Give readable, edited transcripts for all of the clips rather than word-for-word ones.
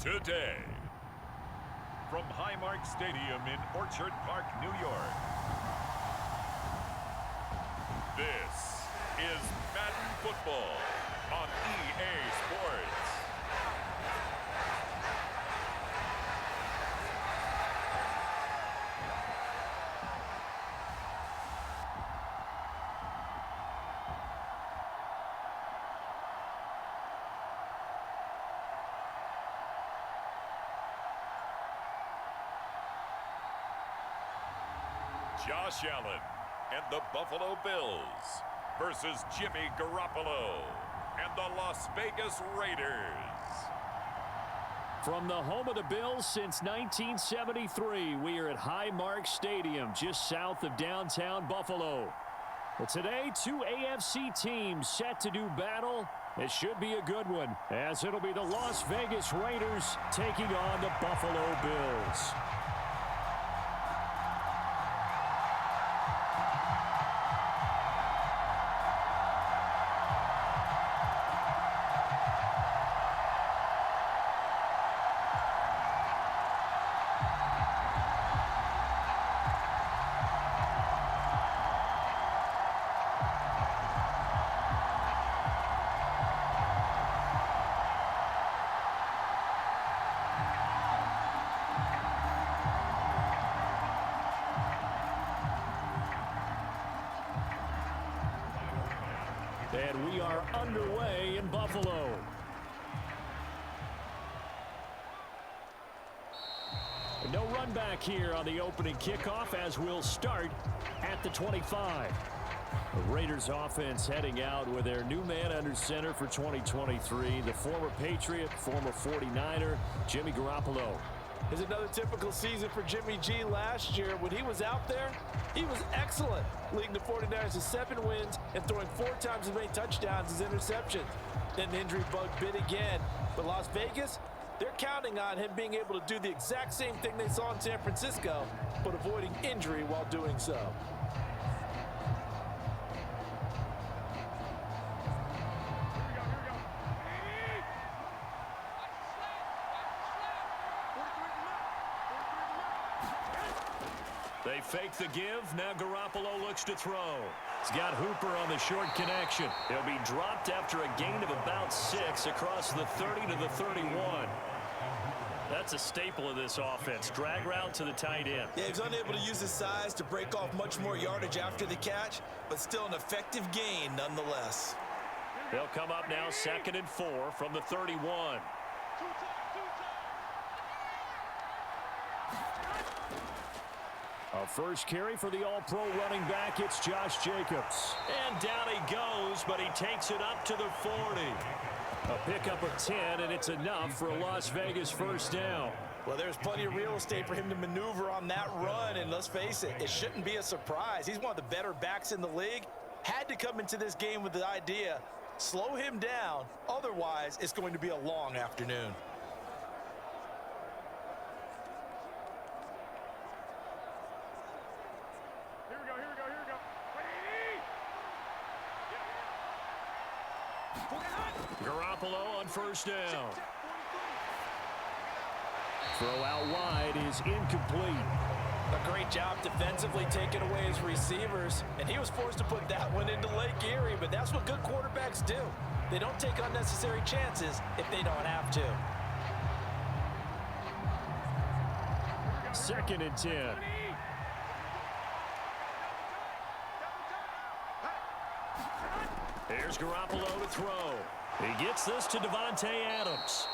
today. From Highmark Stadium in Orchard Park, New York, this is Madden Football on EA Sports. Josh Allen and the Buffalo Bills versus Jimmy Garoppolo and the Las Vegas Raiders. From the home of the Bills since 1973, we are at Highmark Stadium, just south of downtown Buffalo. But today, two AFC teams set to do battle. It should be a good one, as it'll be the Las Vegas Raiders taking on the Buffalo Bills. And we are underway in Buffalo. No run back here on the opening kickoff as we'll start at the 25. The Raiders offense heading out with their new man under center for 2023, the former Patriot, former 49er, Jimmy Garoppolo. It's another typical season for Jimmy G. Last year, when he was out there, he was excellent, leading the 49ers to 7 wins and throwing 4 times as many touchdowns as interceptions. Then the injury bug bit again. But Las Vegas, they're counting on him being able to do the exact same thing they saw in San Francisco, but avoiding injury while doing so. They fake the give. Now Garoppolo looks to throw. He's got Hooper on the short connection. He'll be dropped after a gain of about 6 across the 30 to the 31. That's a staple of this offense. Drag route to the tight end. Yeah, he's unable to use his size to break off much more yardage after the catch, but still an effective gain nonetheless. They'll come up now 2nd and 4 from the 31. A first carry for the all-pro running back. It's Josh Jacobs. And down he goes, but he takes it up to the 40. A pickup of 10, and it's enough for a Las Vegas first down. Well, there's plenty of real estate for him to maneuver on that run, and let's face it, it shouldn't be a surprise. He's one of the better backs in the league. Had to come into this game with the idea, slow him down, otherwise it's going to be a long afternoon. Garoppolo on first down. Throw out wide is incomplete. A great job defensively taking away his receivers, and he was forced to put that one into Lake Erie, but that's what good quarterbacks do. They don't take unnecessary chances if they don't have to. 2nd and 10. Here's Garoppolo to throw. He gets this to Davante Adams.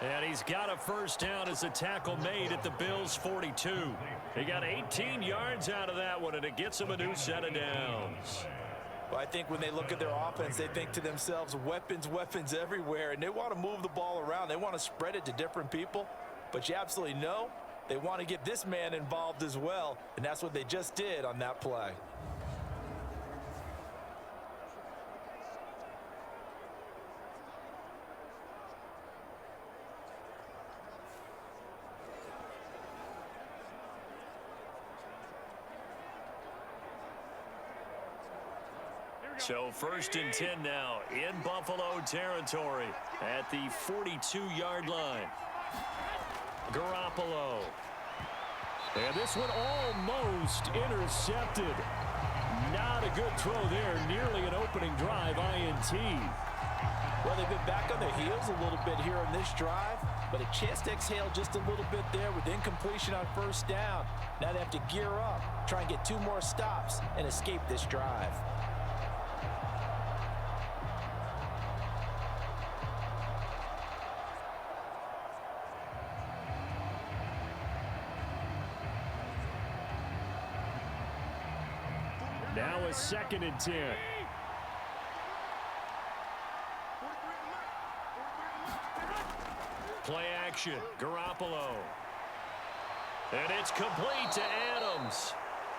And he's got a first down as a tackle made at the Bills' 42. He got 18 yards out of that one, and it gets him a new set of downs. Well, I think when they look at their offense, they think to themselves, weapons, weapons everywhere, and they want to move the ball around. They want to spread it to different people. But you absolutely know they want to get this man involved as well, and that's what they just did on that play. So 1st and 10 now in Buffalo territory at the 42-yard line. Garoppolo. And this one almost intercepted. Not a good throw there. Nearly an opening drive INT. Well, they've been back on their heels a little bit here on this drive, but a chance to exhale just a little bit there with incompletion on first down. Now they have to gear up, try and get 2 more stops, and escape this drive. Now a 2nd and 10. Play action, Garoppolo. And it's complete to Adams.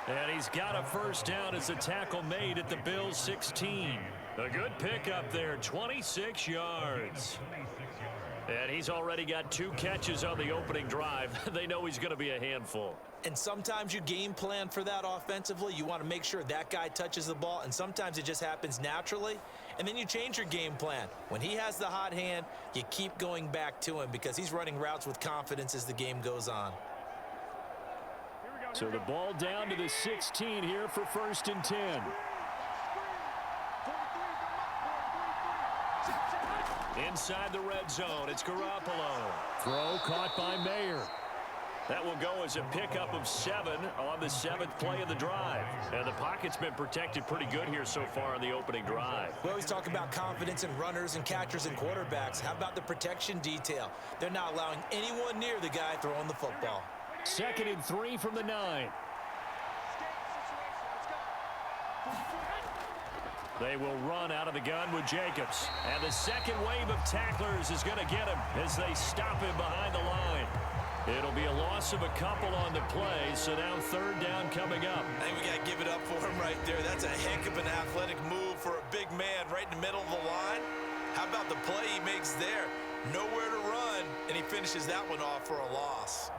And he's got a first down as the tackle made at the Bills' 16. A good pickup there, 26 yards. And he's already got 2 catches on the opening drive. They know he's going to be a handful. And sometimes you game plan for that offensively. You want to make sure that guy touches the ball, and sometimes it just happens naturally. And then you change your game plan. When he has the hot hand, you keep going back to him because he's running routes with confidence as the game goes on. So the ball down to the 16 here for 1st and 10. Inside the red zone, it's Garoppolo. Throw caught by Mayer. That will go as a pickup of 7 on the 7th play of the drive. And the pocket's been protected pretty good here so far in the opening drive. We always talk about confidence in runners and catchers and quarterbacks. How about the protection detail? They're not allowing anyone near the guy throwing the football. 2nd and 3 from the 9. They will run out of the gun with Jacobs. And the second wave of tacklers is going to get him as they stop him behind the line. It'll be a loss of a couple on the play, so now 3rd down coming up. I think we got to give it up for him right there. That's a heck of an athletic move for a big man right in the middle of the line. How about the play he makes there? Nowhere to run, and he finishes that one off for a loss.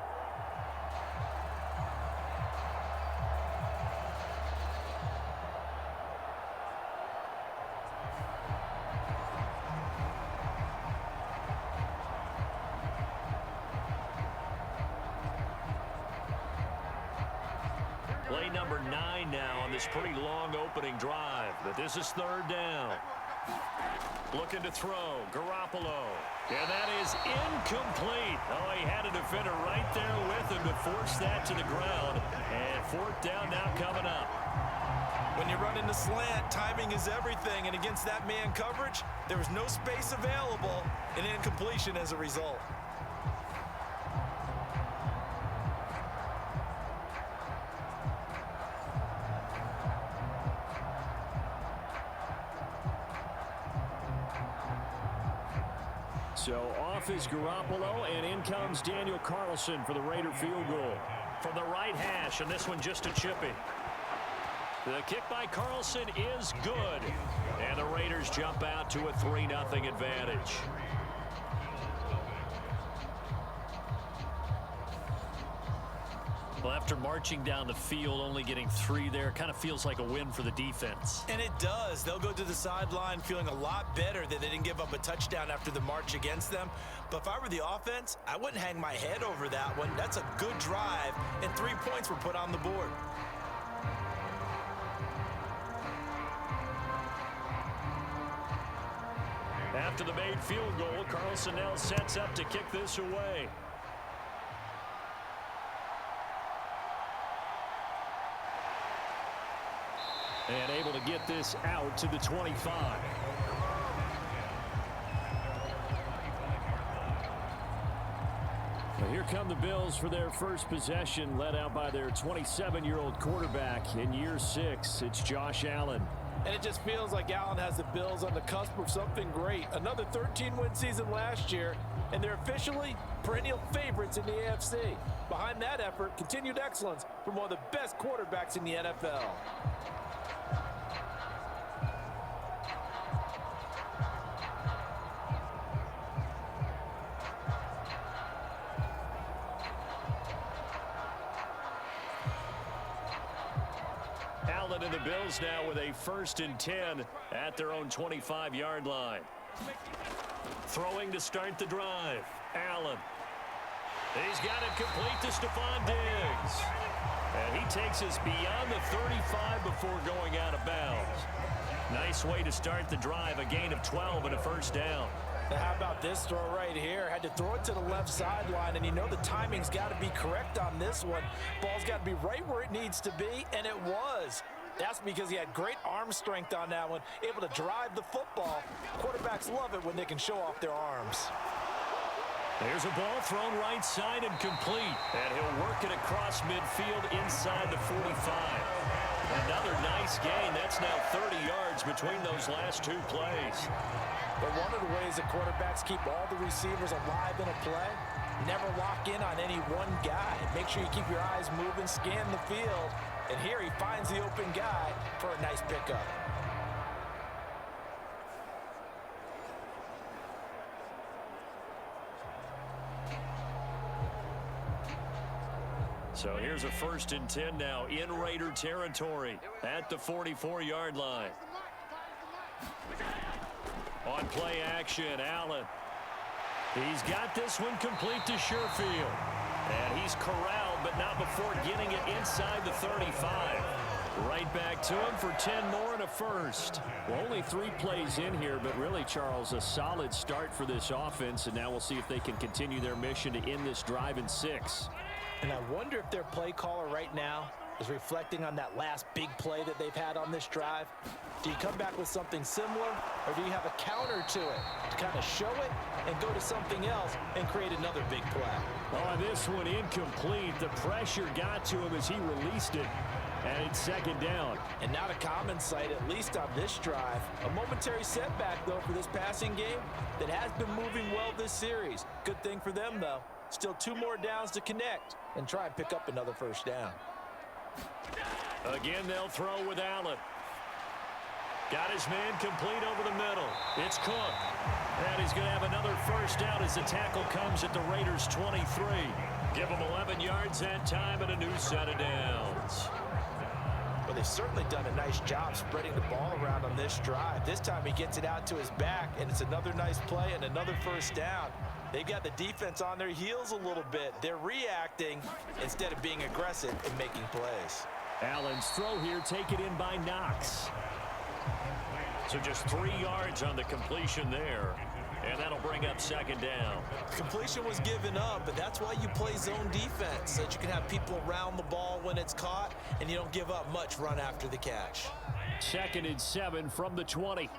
Play number 9 now on this pretty long opening drive. But this is 3rd down. Looking to throw. Garoppolo. And that is incomplete. Oh, he had a defender right there with him to force that to the ground. And 4th down now coming up. When you run in the slant, timing is everything. And against that man coverage, there was no space available. And incompletion as a result. So off is Garoppolo, and in comes Daniel Carlson for the Raider field goal. From the right hash, and this one just a chippy. The kick by Carlson is good. And the Raiders jump out to a 3-0 advantage. Well, after marching down the field, only getting 3 there, kind of feels like a win for the defense. And it does. They'll go to the sideline feeling a lot better that they didn't give up a touchdown after the march against them. But if I were the offense, I wouldn't hang my head over that one. That's a good drive, and 3 points were put on the board. After the made field goal, Carlson now sets up to kick this away. And able to get this out to the 25. Well, here come the Bills for their first possession, led out by their 27-year-old quarterback in year 6. It's Josh Allen. And it just feels like Allen has the Bills on the cusp of something great. Another 13-win season last year, and they're officially perennial favorites in the AFC. Behind that effort, continued excellence from one of the best quarterbacks in the NFL. Allen and the Bills now with a 1st and 10 at their own 25-yard line. Throwing to start the drive. Allen. He's got it complete to Stephon Diggs. And he takes us beyond the 35 before going out of bounds. Nice way to start the drive, a gain of 12 and a first down. Now how about this throw right here? Had to throw it to the left sideline, and you know the timing's got to be correct on this one. Ball's got to be right where it needs to be, and it was. That's because he had great arm strength on that one, able to drive the football. Quarterbacks love it when they can show off their arms. There's a ball thrown right side and complete. And he'll work it across midfield inside the 45. Another nice gain. That's now 30 yards between those last two plays. But one of the ways that quarterbacks keep all the receivers alive in a play, never lock in on any one guy. Make sure you keep your eyes moving, scan the field. And here he finds the open guy for a nice pickup. So here's a 1st and 10 now in Raider territory at the 44-yard line. On play action, Allen. He's got this one complete to Sherfield. And he's corralled, but not before getting it inside the 35. Right back to him for 10 more and a first. Well, only 3 plays in here, but really, Charles, a solid start for this offense. And now we'll see if they can continue their mission to end this drive in 6. And I wonder if their play caller right now is reflecting on that last big play that they've had on this drive. Do you come back with something similar, or do you have a counter to it to kind of show it and go to something else and create another big play? Oh, this one incomplete. The pressure got to him as he released it, and it's 2nd down. And not a common sight, at least on this drive. A momentary setback, though, for this passing game that has been moving well this series. Good thing for them, though. Still 2 more downs to connect and try and pick up another first down. Again, they'll throw with Allen. Got his man complete over the middle. It's Cook. And he's going to have another first down as the tackle comes at the Raiders' 23. Give him 11 yards that time and a new set of downs. Well, they've certainly done a nice job spreading the ball around on this drive. This time he gets it out to his back, and it's another nice play and another first down. They've got the defense on their heels a little bit. They're reacting instead of being aggressive and making plays. Allen's throw here taken in by Knox. So just 3 yards on the completion there. And that'll bring up 2nd down. Completion was given up, but that's why you play zone defense, so that you can have people around the ball when it's caught, and you don't give up much run after the catch. 2nd and 7 from the 20.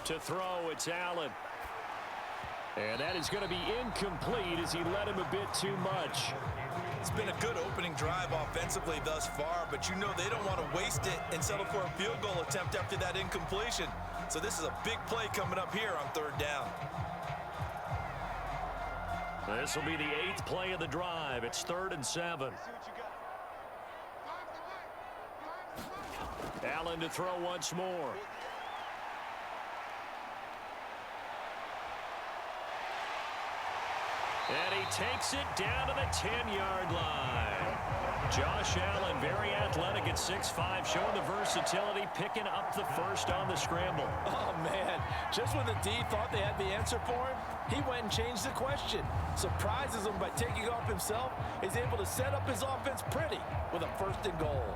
To throw, it's Allen. And that is going to be incomplete as he led him a bit too much. It's been a good opening drive offensively thus far, but you know they don't want to waste it and settle for a field goal attempt after that incompletion. So this is a big play coming up here on 3rd down. This will be the 8th play of the drive. It's 3rd and 7. Allen to throw once more. And he takes it down to the 10-yard line. Josh Allen, very athletic at 6'5", showing the versatility, picking up the first on the scramble. Oh, man. Just when the D thought they had the answer for him, he went and changed the question. Surprises him by taking off himself. He's able to set up his offense pretty with a 1st and goal.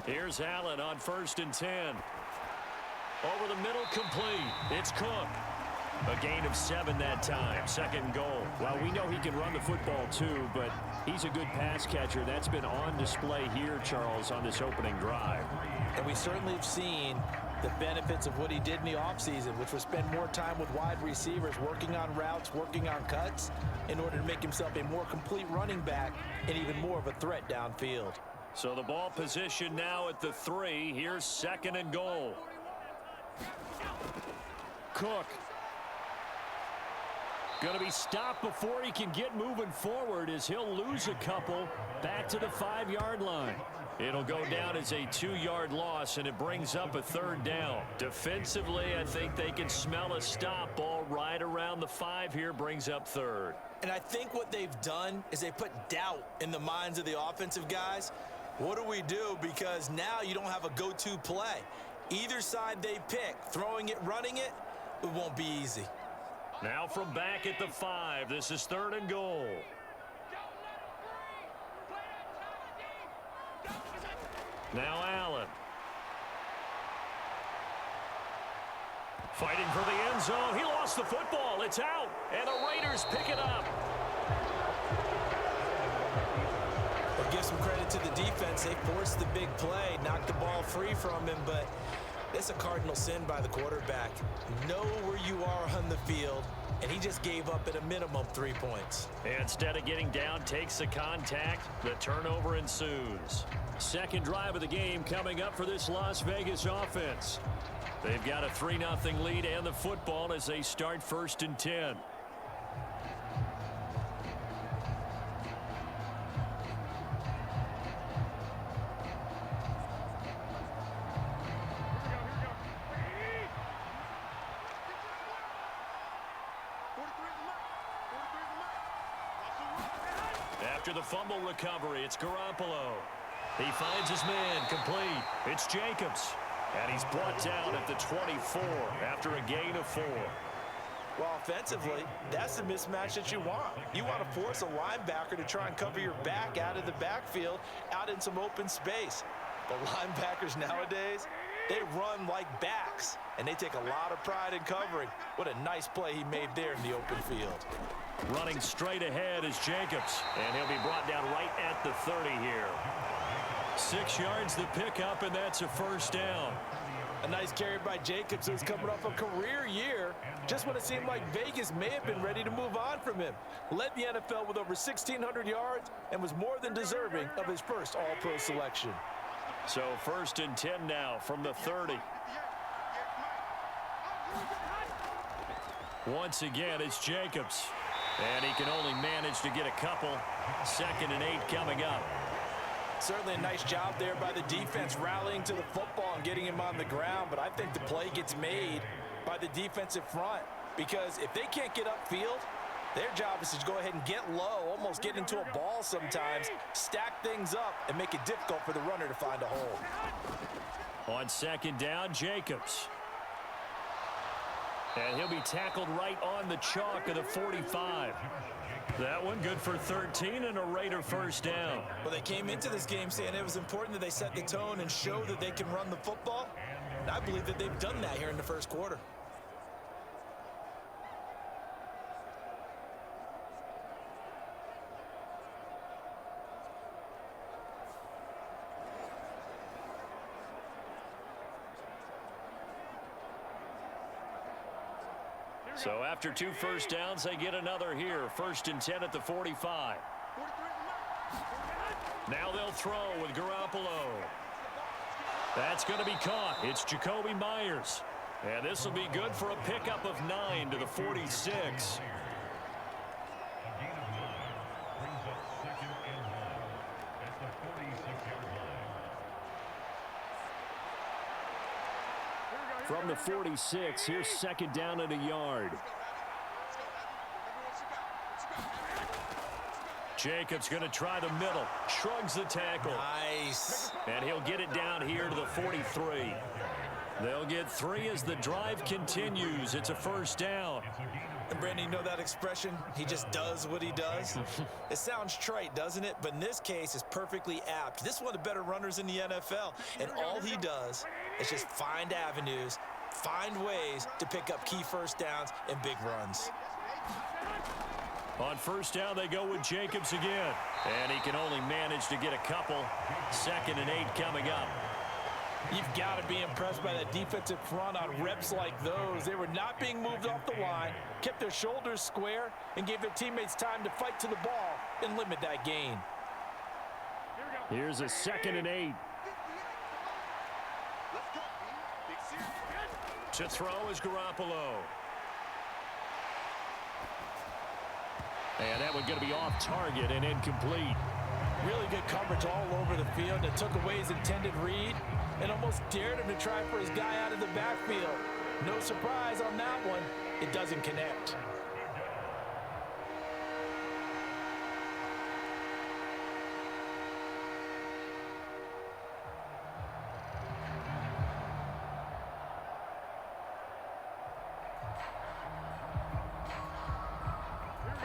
Here's Allen on 1st and 10. Over the middle, complete. It's Cook. A gain of 7 that time. 2nd and goal. Well, we know he can run the football too, but he's a good pass catcher. That's been on display here, Charles, on this opening drive. And we certainly have seen the benefits of what he did in the offseason, which was spend more time with wide receivers, working on routes, working on cuts, in order to make himself a more complete running back and even more of a threat downfield. So the ball position now at the 3. Here's 2nd and goal. Cook. Going to be stopped before he can get moving forward as he'll lose a couple back to the 5-yard line. It'll go down as a 2-yard loss, and it brings up a 3rd down. Defensively, I think they can smell a stop. Ball right around the 5 here brings up 3rd. And I think what they've done is they put doubt in the minds of the offensive guys. What do we do? Because now you don't have a go-to play. Either side they pick, throwing it, running it, it won't be easy. Now from back at the 5, this is 3rd and goal. Now Allen. Fighting for the end zone. He lost the football. It's out. And the Raiders pick it up. I'll give some credit to the defense. They forced the big play, knocked the ball free from him, but it's a cardinal sin by the quarterback. Know where you are on the field, and he just gave up at a minimum 3 points. Instead of getting down, takes the contact. The turnover ensues. Second drive of the game coming up for this Las Vegas offense. They've got a 3-0 lead and the football as they start 1st and 10. After the fumble recovery, it's Garoppolo. He finds his man, complete. It's Jacobs. And he's brought down at the 24 after a gain of 4. Well, offensively, that's the mismatch that you want. You want to force a linebacker to try and cover your back out of the backfield, out in some open space. But linebackers nowadays, they run like backs, and they take a lot of pride in covering. What a nice play he made there in the open field. Running straight ahead is Jacobs, and he'll be brought down right at the 30 here. 6 yards the pickup, and that's a 1st down. A nice carry by Jacobs, who's coming off a career year, just when it seemed like Vegas may have been ready to move on from him. Led the NFL with over 1,600 yards and was more than deserving of his first All-Pro selection. So 1st and 10 now from the 30. Once again, it's Jacobs. And he can only manage to get a couple. 2nd and 8 coming up. Certainly a nice job there by the defense rallying to the football and getting him on the ground, but I think the play gets made by the defensive front because if they can't get upfield, their job is to go ahead and get low, almost get into a ball sometimes, stack things up, and make it difficult for the runner to find a hole. On 2nd down, Jacobs. And he'll be tackled right on the chalk of the 45. That one good for 13 and a Raider 1st down. Well, they came into this game saying it was important that they set the tone and show that they can run the football. And I believe that they've done that here in the 1st quarter. So after 2 1st downs, they get another here. 1st and 10 at the 45. Now they'll throw with Garoppolo. That's going to be caught. It's Jacoby Myers. And this will be good for a pickup of 9 to the 46. From the 46, here's 2nd down and a yard. Jacobs going to try the middle. Shrugs the tackle. Nice. And he'll get it down here to the 43. They'll get 3 as the drive continues. It's a 1st down. And Brandon, you know that expression? He just does what he does. It sounds trite, doesn't it? But in this case, it's perfectly apt. This is one of the better runners in the NFL. And all he does is just find avenues, find ways to pick up key 1st downs and big runs. On 1st down, they go with Jacobs again. And he can only manage to get a couple. 2nd and 8 coming up. You've got to be impressed by that defensive front on reps like those. They were not being moved off the line, kept their shoulders square, and gave their teammates time to fight to the ball and limit that gain. Here's a 2nd and 8. To throw is Garoppolo. And that one going to be off target and incomplete. Really good coverage all over the field that took away his intended read and almost dared him to try for his guy out of the backfield. No surprise on that one. It doesn't connect.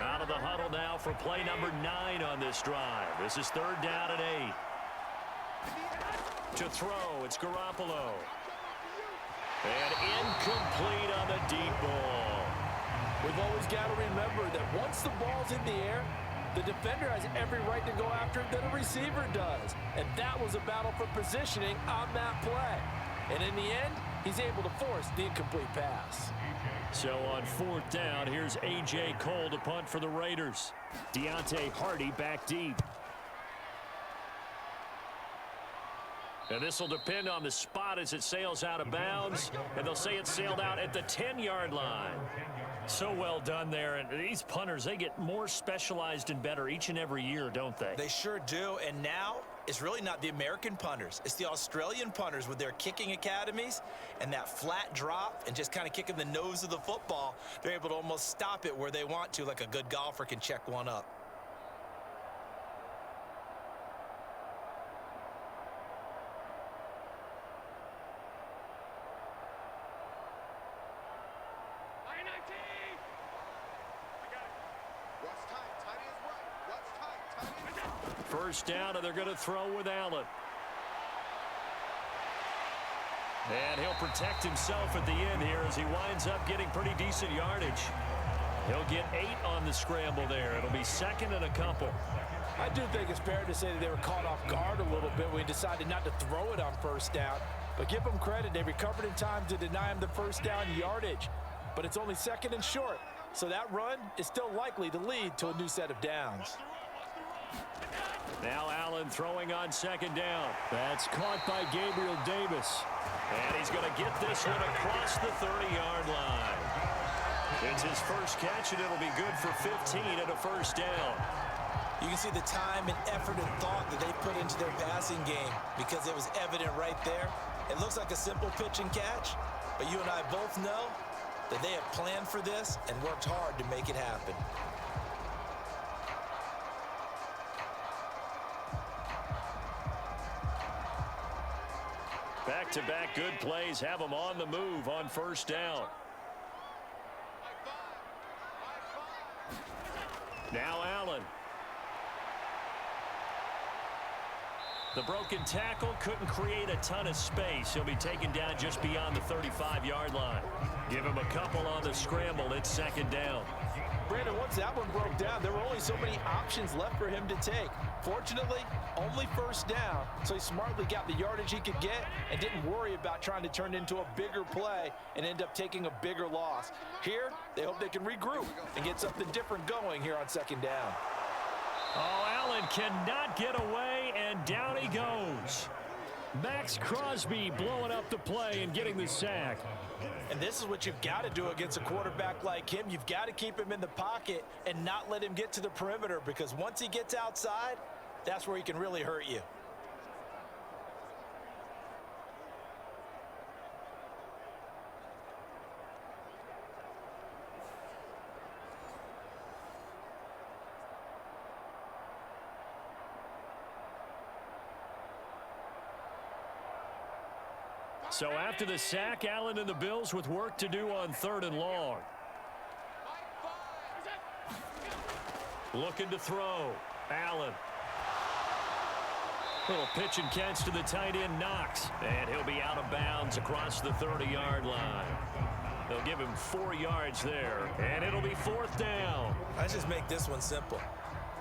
Out of the huddle now for play number 9 on this drive. This is 3rd down and 8. To throw, it's Garoppolo. And incomplete on the deep ball. We've always got to remember that once the ball's in the air, the defender has every right to go after it that a receiver does. And that was a battle for positioning on that play. And in the end, he's able to force the incomplete pass. So on 4th down, here's A.J. Cole to punt for the Raiders. Deontay Hardy back deep. And this will depend on the spot as it sails out of bounds. And they'll say it sailed out at the 10-yard line. So well done there. And these punters, they get more specialized and better each and every year, don't they? They sure do. And now it's really not the American punters. It's the Australian punters with their kicking academies and that flat drop and just kind of kicking the nose of the football. They're able to almost stop it where they want to, like a good golfer can check one up. First down, and they're going to throw with Allen. And he'll protect himself at the end here as he winds up getting pretty decent yardage. He'll get 8 on the scramble there. It'll be 2nd and a couple. I do think it's fair to say that they were caught off guard a little bit when he decided not to throw it on 1st down. But give them credit. They recovered in time to deny him the 1st down yardage. But it's only 2nd and short. So that run is still likely to lead to a new set of downs. Now Allen throwing on 2nd down. That's caught by Gabriel Davis. And he's going to get this one across the 30-yard line. It's his first catch, and it'll be good for 15 and a 1st down. You can see the time and effort and thought that they put into their passing game because it was evident right there. It looks like a simple pitch and catch, but you and I both know that they have planned for this and worked hard to make it happen. Back-to-back good plays have them on the move on 1st down. Now Allen. The broken tackle couldn't create a ton of space. He'll be taken down just beyond the 35-yard line. Give him a couple on the scramble. It's 2nd down. Brandon, once that one broke down, there were only so many options left for him to take. Fortunately, only 1st down, so he smartly got the yardage he could get and didn't worry about trying to turn it into a bigger play and end up taking a bigger loss. Here, they hope they can regroup and get something different going here on 2nd down. Oh, Allen cannot get away, and down he goes. Max Crosby blowing up the play and getting the sack. And this is what you've got to do against a quarterback like him. You've got to keep him in the pocket and not let him get to the perimeter, because once he gets outside, that's where he can really hurt you. So after the sack, Allen and the Bills with work to do on 3rd and long. Looking to throw. Allen. Little pitch and catch to the tight end, Knox. And he'll be out of bounds across the 30-yard line. They'll give him 4 yards there. And it'll be 4th down. Let's just make this one simple.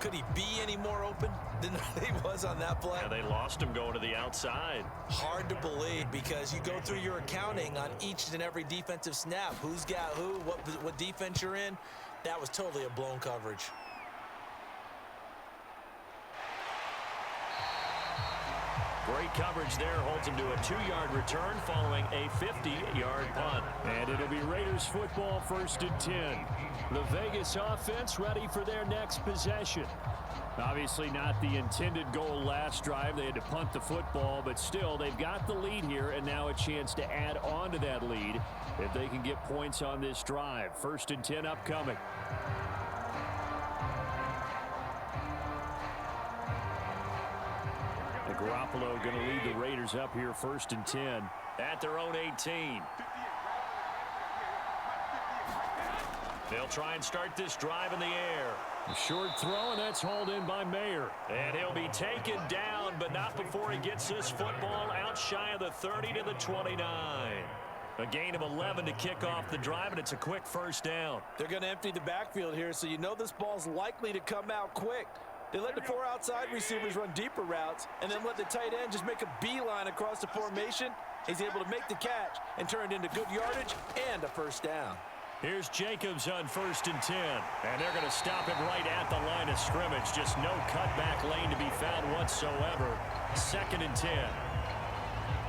Could he be any more open than he was on that play? Yeah, they lost him going to the outside. Hard to believe, because you go through your accounting on each and every defensive snap. Who's got who, what defense you're in. That was totally a blown coverage. Great coverage there. Holds him to a 2-yard return following a 50-yard punt. And it'll be Raiders football, 1st and 10. The Vegas offense ready for their next possession. Obviously not the intended goal last drive. They had to punt the football, but still they've got the lead here and now a chance to add on to that lead if they can get points on this drive. 1st and 10 upcoming. Garoppolo going to lead the Raiders up here 1st and 10 at their own 18. They'll try and start this drive in the air. A short throw, and that's hauled in by Mayer. And he'll be taken down, but not before he gets this football out shy of the 30 to the 29. A gain of 11 to kick off the drive, and it's a quick 1st down. They're going to empty the backfield here, so you know this ball's likely to come out quick. They let the 4 outside receivers run deeper routes and then let the tight end just make a beeline across the formation. He's able to make the catch and turn it into good yardage and a 1st down. Here's Jacobs on 1st and 10. And they're going to stop him right at the line of scrimmage. Just no cutback lane to be found whatsoever. 2nd and 10.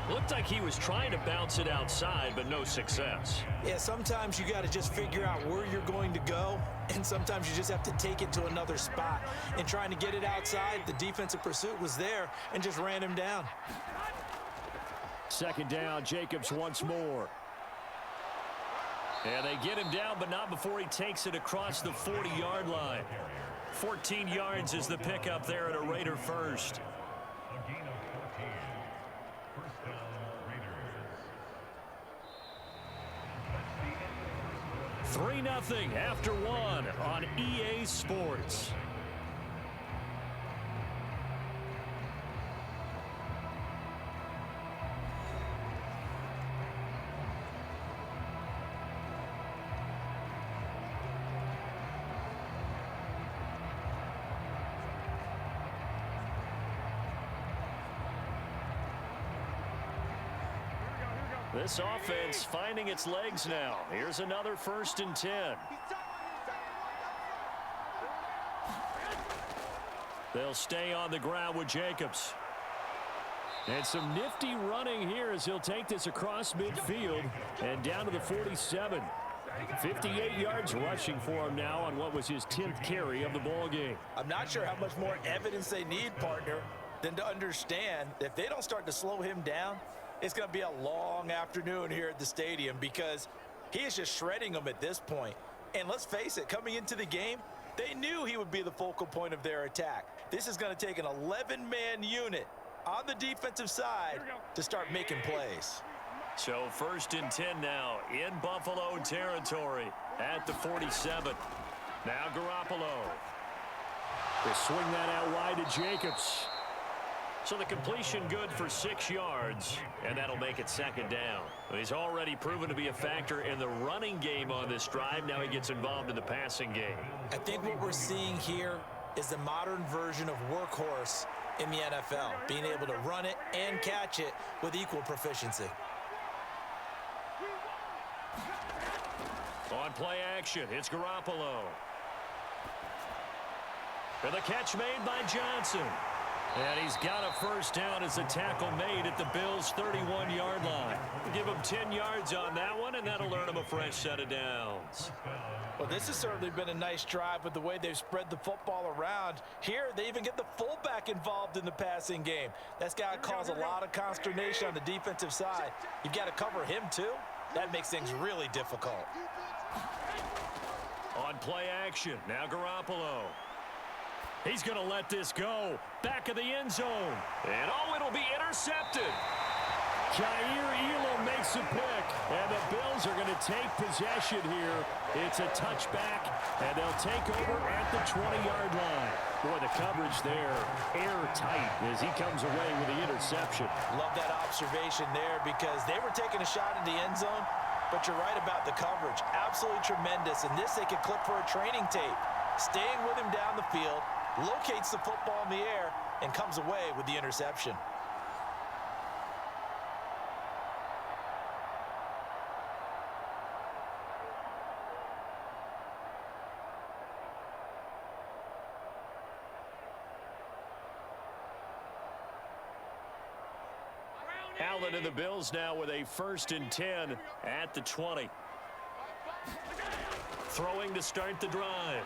Looked like he was trying to bounce it outside, but no success. Yeah, sometimes you got to just figure out where you're going to go, and sometimes you just have to take it to another spot. And trying to get it outside, the defensive pursuit was there and just ran him down. 2nd down, Jacobs once more. And they get him down, but not before he takes it across the 40-yard line. 14 yards is the pickup there at a Raider 1st. 3-0 after 1 on EA Sports. This offense finding its legs now. Here's another 1st and 10. They'll stay on the ground with Jacobs. And some nifty running here as he'll take this across midfield and down to the 47. 58 yards rushing for him now on what was his 10th carry of the ball game. I'm not sure how much more evidence they need, partner, than to understand that if they don't start to slow him down, it's going to be a long afternoon here at the stadium because he is just shredding them at this point. And let's face it, coming into the game, they knew he would be the focal point of their attack. This is going to take an 11-man unit on the defensive side to start making plays. So 1st and 10 now in Buffalo territory at the 47. Now Garoppolo. They swing that out wide to Jacobs. So the completion good for 6 yards, and that'll make it 2nd down. He's already proven to be a factor in the running game on this drive. Now he gets involved in the passing game. I think what we're seeing here is the modern version of workhorse in the NFL, being able to run it and catch it with equal proficiency. On play action, it's Garoppolo. And the catch made by Johnson. And he's got a 1st down as the tackle made at the Bills' 31-yard line. Give him 10 yards on that one, and that'll earn him a fresh set of downs. Well, this has certainly been a nice drive with the way they've spread the football around. Here, they even get the fullback involved in the passing game. That's got to cause a lot of consternation on the defensive side. You've got to cover him, too. That makes things really difficult. On play action, now Garoppolo. He's going to let this go. Back of the end zone. And, it'll be intercepted. Jair Elam makes a pick. And the Bills are going to take possession here. It's a touchback, and they'll take over at the 20-yard line. Boy, the coverage there, airtight as he comes away with the interception. Love that observation there because they were taking a shot at the end zone, but you're right about the coverage. Absolutely tremendous. And this they could clip for a training tape. Staying with him down the field, locates the football in the air, and comes away with the interception. Allen and the Bills now with a 1st and 10 at the 20. Throwing to start the drive.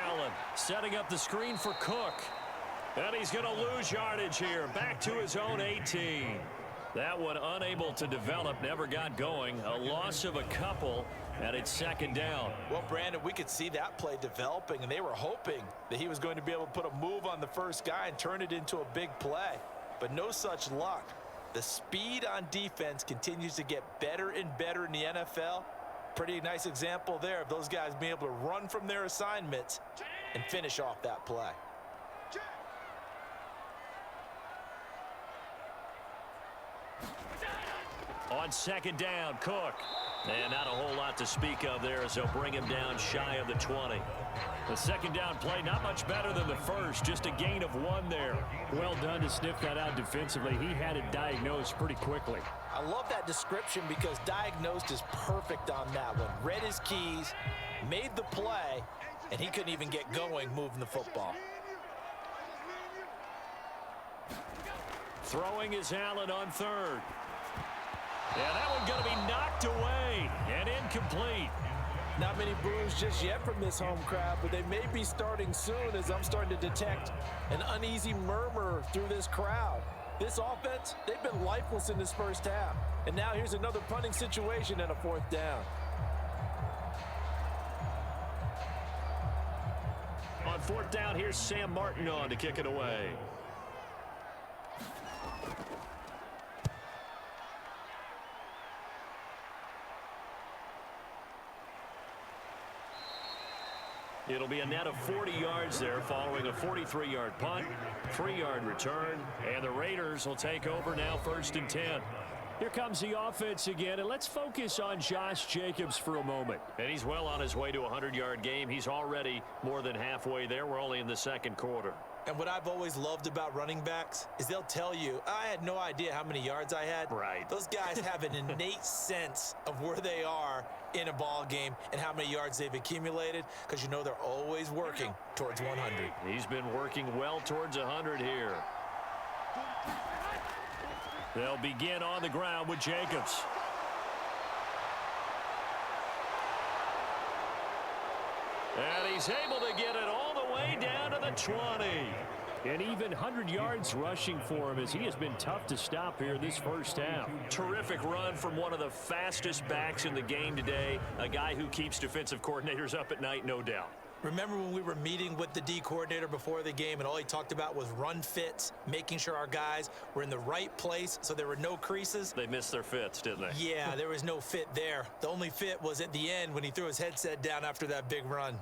Allen setting up the screen for Cook. And he's going to lose yardage here. Back to his own 18. That one unable to develop, never got going. A loss of a couple, and it's 2nd down. Well, Brandon, we could see that play developing, and they were hoping that he was going to be able to put a move on the first guy and turn it into a big play. But no such luck. The speed on defense continues to get better and better in the NFL. Pretty nice example there of those guys being able to run from their assignments and finish off that play. On 2nd down, Cook. And not a whole lot to speak of there as they'll bring him down shy of the 20. The 2nd down play, not much better than the first, just a gain of 1 there. Well done to sniff that out defensively. He had it diagnosed pretty quickly. I love that description because diagnosed is perfect on that one. Read his keys, made the play, and he couldn't even get going moving the football. Throwing is Allen on 3rd. Yeah, that one going to be knocked away and incomplete. Not many boos just yet from this home crowd, but they may be starting soon as I'm starting to detect an uneasy murmur through this crowd. This offense, they've been lifeless in this first half. And now here's another punting situation and a 4th down. On 4th down, here's Sam Martin on to kick it away. It'll be a net of 40 yards there following a 43-yard punt, 3-yard return, and the Raiders will take over now 1st and 10. Here comes the offense again, and let's focus on Josh Jacobs for a moment. And he's well on his way to a 100-yard game. He's already more than halfway there. We're only in the 2nd quarter. And what I've always loved about running backs is they'll tell you, I had no idea how many yards I had. Right. Those guys have an innate sense of where they are in a ball game and how many yards they've accumulated because you know they're always working towards 100. He's been working well towards 100 here. They'll begin on the ground with Jacobs. And he's able to get it all the way down to the 20. And even 100 yards rushing for him as he has been tough to stop here this first half. Terrific run from one of the fastest backs in the game today. A guy who keeps defensive coordinators up at night, no doubt. Remember when we were meeting with the D coordinator before the game and all he talked about was run fits, making sure our guys were in the right place so there were no creases? They missed their fits, didn't they? Yeah, there was no fit there. The only fit was at the end when he threw his headset down after that big run.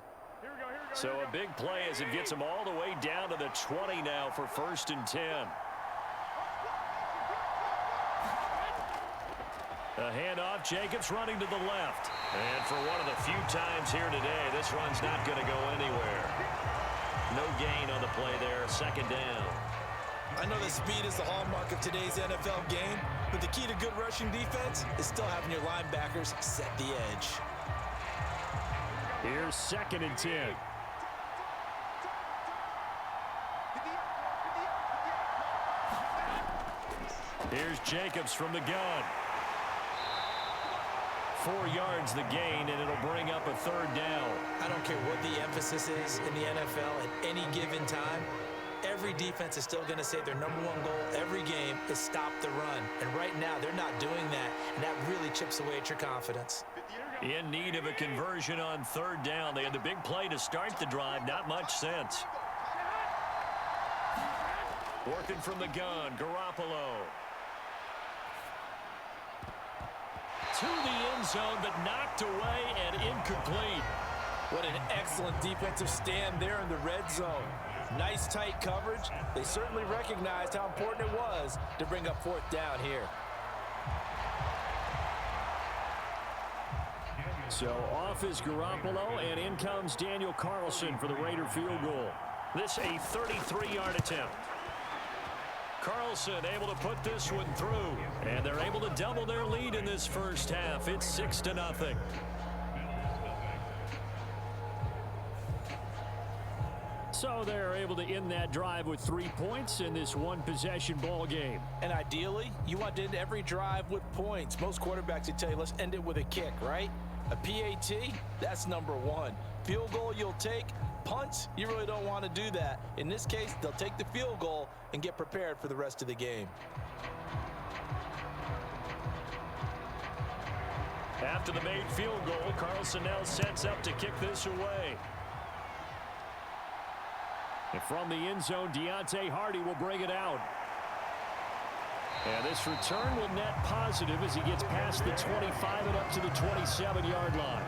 So a big play as it gets him all the way down to the 20 now for 1st and 10. A handoff, Jacobs running to the left. And for one of the few times here today, this run's not going to go anywhere. No gain on the play there, 2nd down. I know that speed is the hallmark of today's NFL game, but the key to good rushing defense is still having your linebackers set the edge. Here's 2nd and 10. Here's Jacobs from the gun. 4 yards the gain, and it'll bring up a 3rd down. I don't care what the emphasis is in the NFL at any given time. Every defense is still going to say their #1 goal every game is stop the run. And right now, they're not doing that, and that really chips away at your confidence. In need of a conversion on 3rd down. They had the big play to start the drive. Not much sense. Working from the gun, Garoppolo. To the end zone, but knocked away and incomplete. What an excellent defensive stand there in the red zone. Nice tight coverage. They certainly recognized how important it was to bring up 4th down here. So off is Garoppolo, and in comes Daniel Carlson for the Raider field goal. This a 33-yard attempt. Carlson able to put this one through, and they're able to double their lead in this first half. It's 6-0. So they're able to end that drive with 3 points in this one-possession ball game. And ideally, you want to end every drive with points. Most quarterbacks would tell you, let's end it with a kick, right? A PAT, that's number one. Field goal you'll take. Punts, you really don't want to do that. In this case, they'll take the field goal and get prepared for the rest of the game. After the made field goal, Carlson now sets up to kick this away. And from the end zone, Deontay Hardy will bring it out. And this return will net positive as he gets past the 25 and up to the 27-yard line.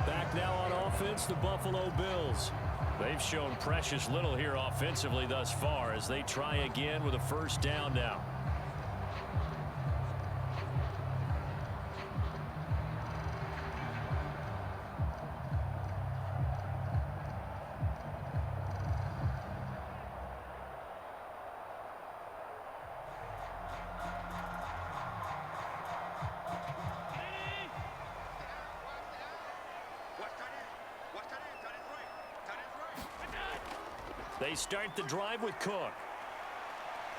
Back now on offense, the Buffalo Bills. They've shown precious little here offensively thus far as they try again with a first down now. They start the drive with Cook.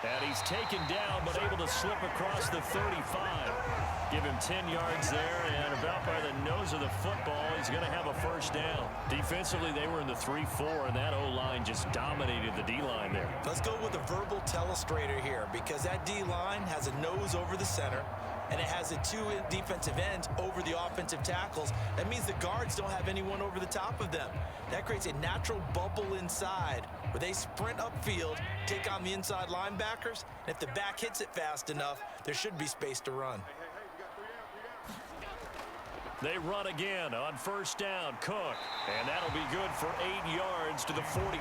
And he's taken down, but able to slip across the 35. Give him 10 yards there, and about by the nose of the football, he's going to have a first down. Defensively, they were in the 3-4, and that O-line just dominated the D-line there. Let's go with a verbal telestrator here, because that D-line has a nose over the center, and it has a 2 defensive ends over the offensive tackles. That means the guards don't have anyone over the top of them. That creates a natural bubble inside where they sprint upfield, take on the inside linebackers, and if the back hits it fast enough, there should be space to run. They run again on first down. Cook, and that'll be good for 8 yards to the 45.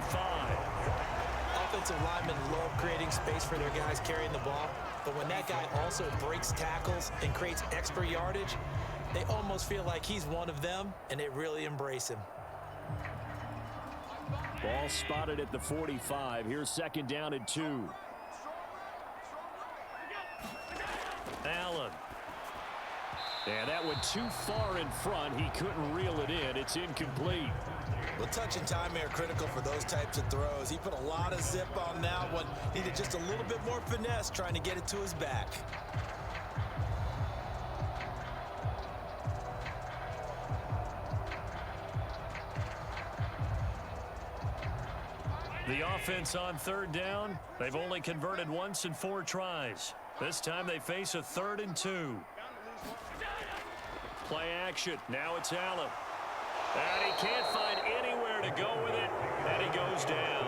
Offensive linemen love creating space for their guys carrying the ball, but when that guy also breaks tackles and creates extra yardage, they almost feel like he's one of them, and they really embrace him. Ball spotted at the 45. Here's second down and 2. Allen. And that went too far in front. He couldn't reel it in. It's incomplete. Well, touch and timing are critical for those types of throws. He put a lot of zip on that one. Needed just a little bit more finesse trying to get it to his back. The offense on third down. They've only converted once in 4 tries. This time they face a 3rd and 2. Play action. Now it's Allen. And he can't find anywhere to go with it. And he goes down.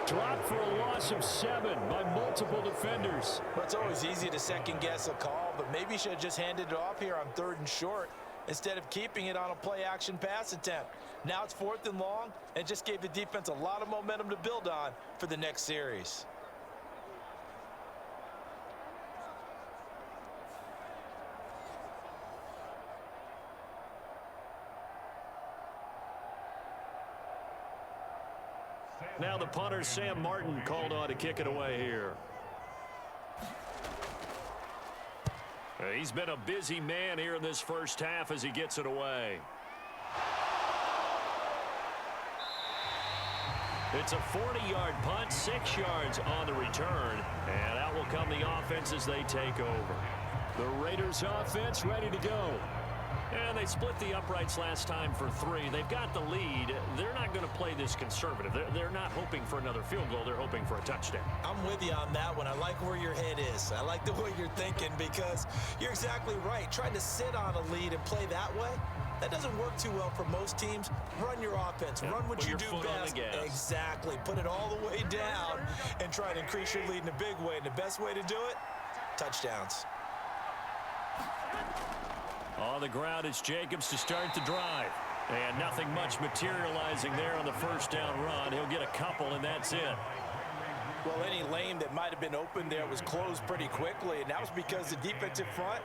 Dropped for a loss of 7 by multiple defenders. Well, it's always easy to second-guess a call, but maybe he should have just handed it off here on 3rd and short instead of keeping it on a play-action pass attempt. Now it's 4th and long, and just gave the defense a lot of momentum to build on for the next series. Now the punter, Sam Martin, called on to kick it away here. He's been a busy man here in this first half as he gets it away. It's a 40-yard punt, 6 yards on the return, and out will come the offense as they take over. The Raiders offense ready to go. And they split the uprights last time for 3. They've got the lead. They're not going to play this conservative. They're not hoping for another field goal. They're hoping for a touchdown. I'm with you on that one. I like where your head is. I like the way you're thinking because you're exactly right. Trying to sit on a lead and play that way, that doesn't work too well for most teams. Run your offense. Run what you do best. Exactly. Put it all the way down and try to increase your lead in a big way. And the best way to do it, touchdowns. On the ground, it's Jacobs to start the drive. And nothing much materializing there on the first down run. He'll get a couple, and that's it. Well, any lane that might have been open there was closed pretty quickly, and that was because the defensive front,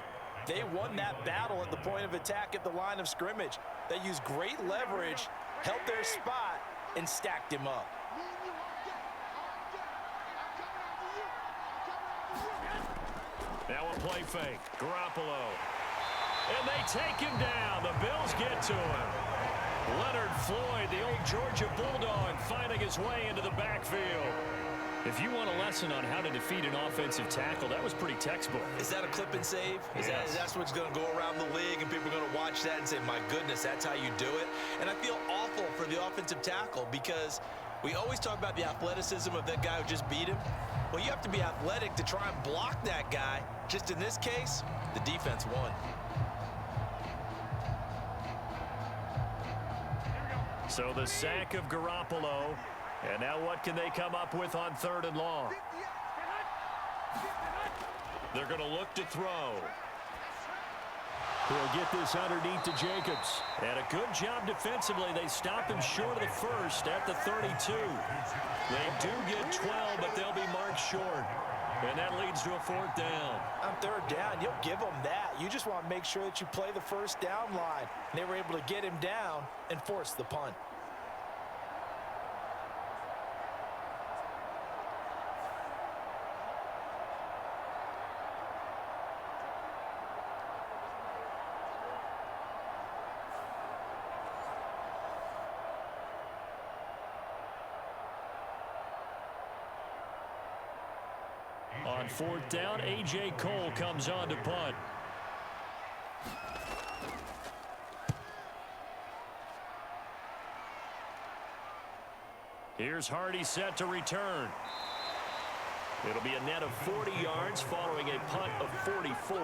they won that battle at the point of attack at the line of scrimmage. They used great leverage, held their spot, and stacked him up. Now a play fake. Garoppolo. And they take him down. The Bills get to him. Leonard Floyd, the old Georgia Bulldog, finding his way into the backfield. If you want a lesson on how to defeat an offensive tackle, that was pretty textbook. Is that a clip and save? Yes. That's what's going to go around the league, and people are going to watch that and say, my goodness, that's how you do it? And I feel awful for the offensive tackle because we always talk about the athleticism of that guy who just beat him. Well, you have to be athletic to try and block that guy. Just in this case, the defense won. So the sack of Garoppolo. And now what can they come up with on 3rd and long? They're going to look to throw. He'll get this underneath to Jacobs. And a good job defensively. They stop him short of the first at the 32. They do get 12, but they'll be marked short. And that leads to a 4th down. On 3rd down, you'll give them that. You just want to make sure that you play the 1st down line. They were able to get him down and force the punt. On 4th down, A.J. Cole comes on to punt. Here's Hardy set to return. It'll be a net of 40 yards following a punt of 44.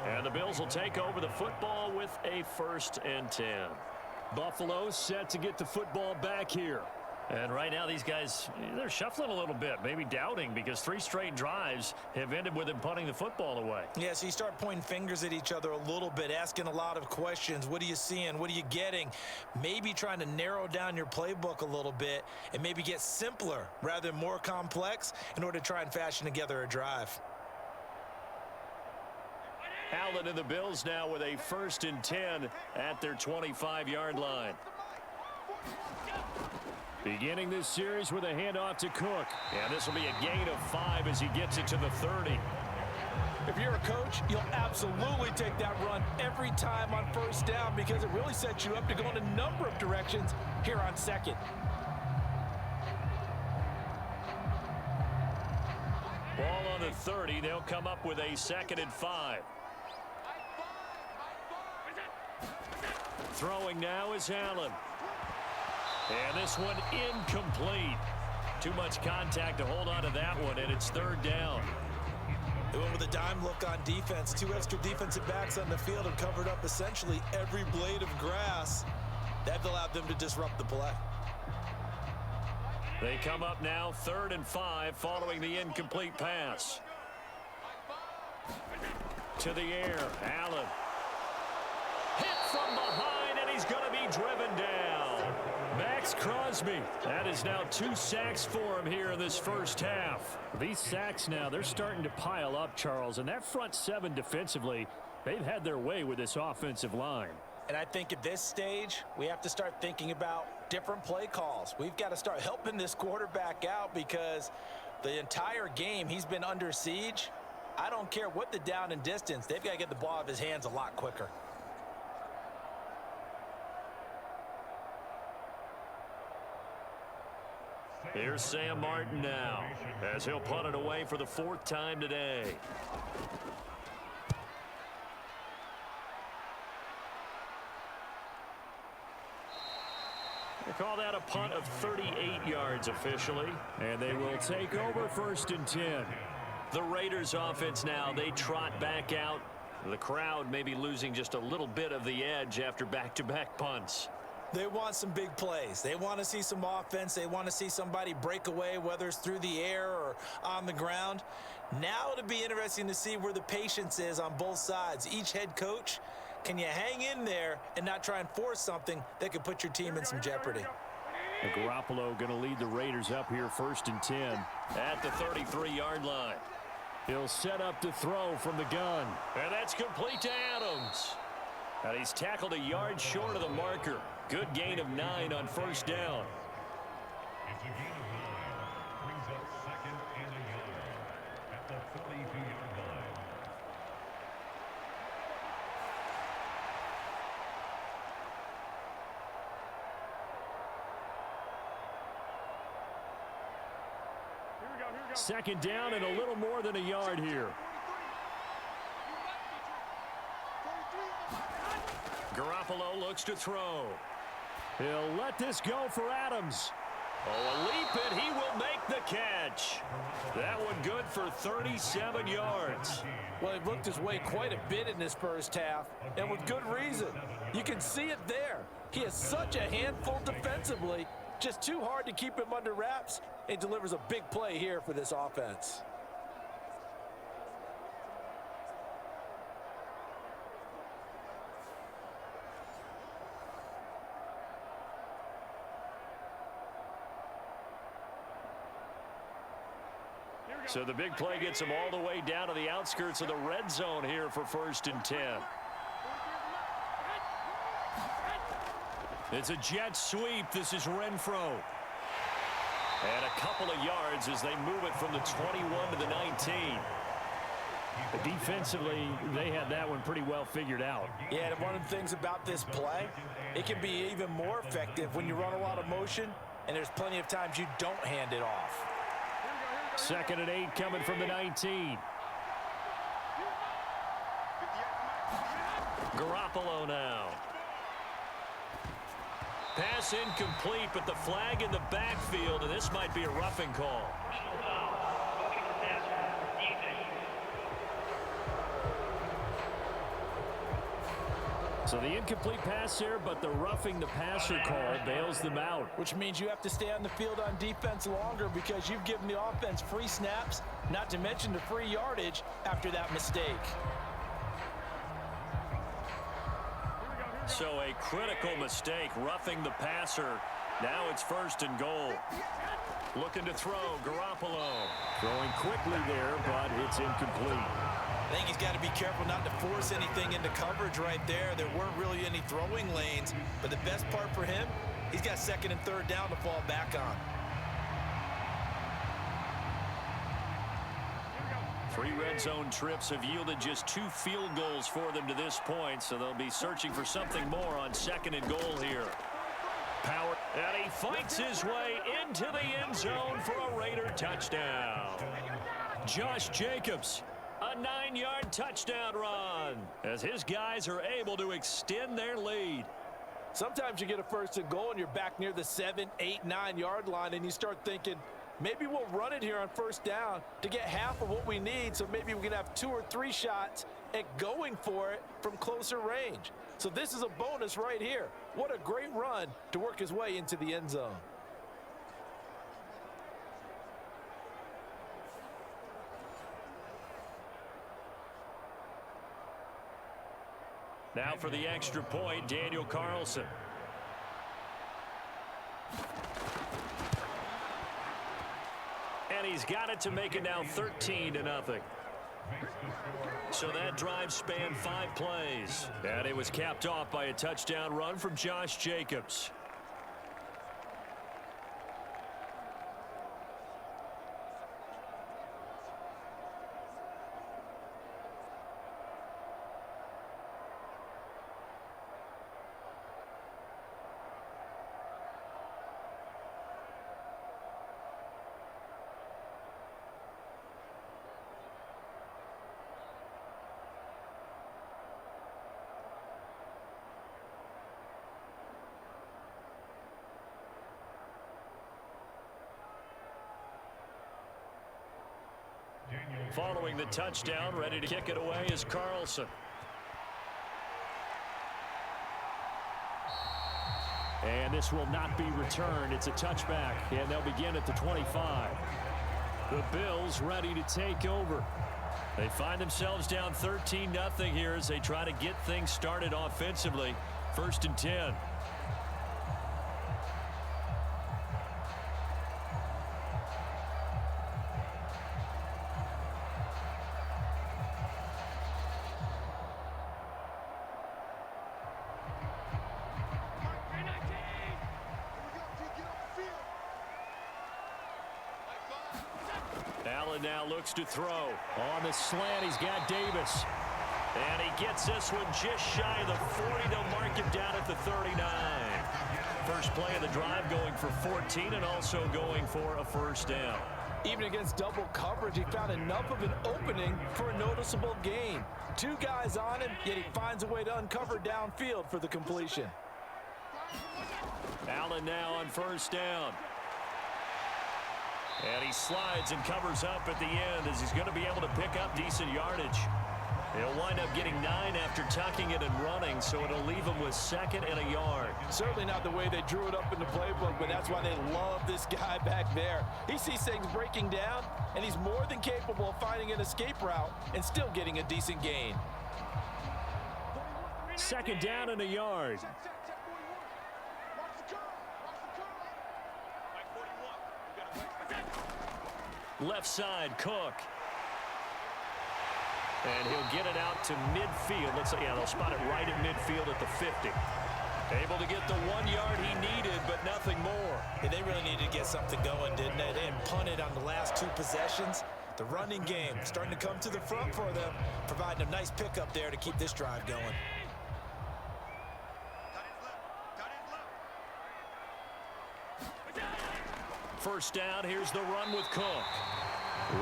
And the Bills will take over the football with a 1st and 10. Buffalo set to get the football back here. And right now these guys, they're shuffling a little bit, maybe doubting, because 3 straight drives have ended with them punting the football away. Yeah, so you start pointing fingers at each other a little bit, asking a lot of questions. What are you seeing? What are you getting? Maybe trying to narrow down your playbook a little bit and maybe get simpler rather than more complex in order to try and fashion together a drive. Allen and the Bills now with a 1st and 10 at their 25-yard line. Beginning this series with a handoff to Cook. And this will be a gain of 5 as he gets it to the 30. If you're a coach, you'll absolutely take that run every time on 1st down because it really sets you up to go in a number of directions here on 2nd. Ball on the 30. They'll come up with a 2nd and 5. Throwing now is Allen. And this one incomplete. Too much contact to hold on to that one, and it's 3rd down. They went with a dime look on defense. 2 extra defensive backs on the field and covered up essentially every blade of grass. That allowed them to disrupt the play. They come up now 3rd and 5 following the incomplete pass. To the air, Allen. Hit from behind, and he's going to be driven down. Max Crosby. That is now 2 sacks for him here in this 1st half. These sacks now, they're starting to pile up, Charles. And that front 7 defensively, they've had their way with this offensive line. And I think at this stage, we have to start thinking about different play calls. We've got to start helping this quarterback out because the entire game he's been under siege. I don't care what the down and distance. They've got to get the ball out of his hands a lot quicker. Here's Sam Martin now as he'll punt it away for the 4th time today. They call that a punt of 38 yards officially, and they will take over 1st and 10. The Raiders offense now, they trot back out. The crowd may be losing just a little bit of the edge after back-to-back punts. They want some big plays. They want to see some offense. They want to see somebody break away, whether it's through the air or on the ground. Now it'll be interesting to see where the patience is on both sides. Each head coach, can you hang in there and not try and force something that could put your team in some jeopardy? And Garoppolo going to lead the Raiders up here 1st and 10 at the 33-yard line. He'll set up to throw from the gun. And that's complete to Adams. And he's tackled a yard short of the marker. Good gain of 9 on 1st down. It's a gain of 9. Brings up 2nd and a yard at the 32-yard line. Second down and a little more than a yard here. Garoppolo looks to throw. He'll let this go for Adams. Oh, a leap, and he will make the catch. That one good for 37 yards. Well, he looked his way quite a bit in this first half, and with good reason. You can see it there. He has such a handful defensively, just too hard to keep him under wraps, and delivers a big play here for this offense. So the big play gets him all the way down to the outskirts of the red zone here for 1st and 10. It's a jet sweep. This is Renfro. And a couple of yards as they move it from the 21 to the 19. But defensively, they had that one pretty well figured out. Yeah, and one of the things about this play, it can be even more effective when you run a lot of motion, and there's plenty of times you don't hand it off. 2nd and 8 coming from the 19. Garoppolo now. Pass incomplete, but the flag in the backfield, and this might be a roughing call. So the incomplete pass there, but the roughing the passer call bails them out. Which means you have to stay on the field on defense longer because you've given the offense free snaps, not to mention the free yardage after that mistake. So a critical mistake, roughing the passer. Now it's 1st and goal. Looking to throw, Garoppolo. Throwing quickly there, but it's incomplete. I think he's got to be careful not to force anything into coverage right there. There weren't really any throwing lanes, but the best part for him, he's got 2nd and 3rd down to fall back on. 3 red zone trips have yielded just 2 field goals for them to this point, so they'll be searching for something more on 2nd and goal here. Power, and he fights his way into the end zone for a Raider touchdown. Josh Jacobs, a 9-yard touchdown run as his guys are able to extend their lead. Sometimes you get a 1st and goal and you're back near the 7, 8, 9-yard line, and you start thinking, maybe we'll run it here on 1st down to get half of what we need, so maybe we can have 2 or 3 shots at going for it from closer range. So this is a bonus right here. What a great run to work his way into the end zone. Now for the extra point, Daniel Carlson. And he's got it to make it now 13-0. So that drive spanned 5 plays. And it was capped off by a touchdown run from Josh Jacobs. Following the touchdown, ready to kick it away is Carlson. And this will not be returned. It's a touchback, and they'll begin at the 25. The Bills ready to take over. They find themselves down 13-0 here as they try to get things started offensively. 1st and 10. Allen now looks to throw. On the slant, he's got Davis. And he gets this one just shy of the 40. They'll mark him down at the 39. First play of the drive going for 14 and also going for a 1st down. Even against double coverage, he found enough of an opening for a noticeable gain. 2 guys on him, yet he finds a way to uncover downfield for the completion. Allen now on first down. And he slides and covers up at the end as he's going to be able to pick up decent yardage. He'll wind up getting 9 after tucking it and running, so it'll leave him with 2nd and a yard. Certainly not the way they drew it up in the playbook, but that's why they love this guy back there. He sees things breaking down, and he's more than capable of finding an escape route and still getting a decent gain. 2nd down and a yard. Left side, Cook. And he'll get it out to midfield. Let's say, yeah, they'll spot it right at midfield at the 50. Able to get the 1 yard he needed, but nothing more. Yeah, they really needed to get something going, didn't they? They had punted on the last 2 possessions. The running game starting to come to the front for them, providing a nice pickup there to keep this drive going. First down, here's the run with Cook.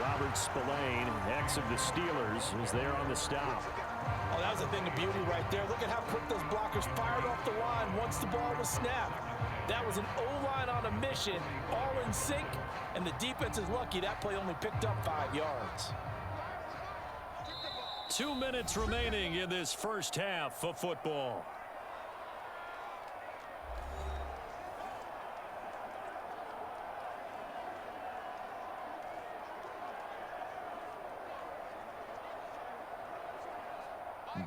Robert Spillane, ex of the Steelers, is there on the stop. Oh, that was a thing of beauty right there. Look at how quick those blockers fired off the line once the ball was snapped. That was an O-line on a mission, all in sync, and the defense is lucky that play only picked up 5 yards. 2 minutes remaining in this first half of football.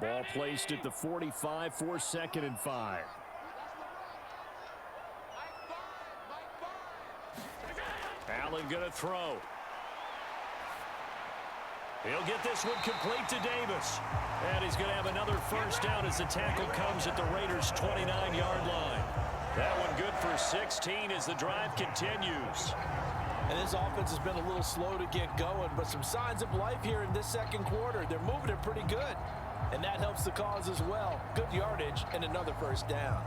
Ball placed at the 45 for 2nd and 5. Allen gonna throw. He'll get this one complete to Davis. And he's going to have another first down as the tackle comes at the Raiders' 29-yard line. That one good for 16 as the drive continues. And this offense has been a little slow to get going, but some signs of life here in this 2nd quarter. They're moving it pretty good, and that helps the cause as well. Good yardage and another first down.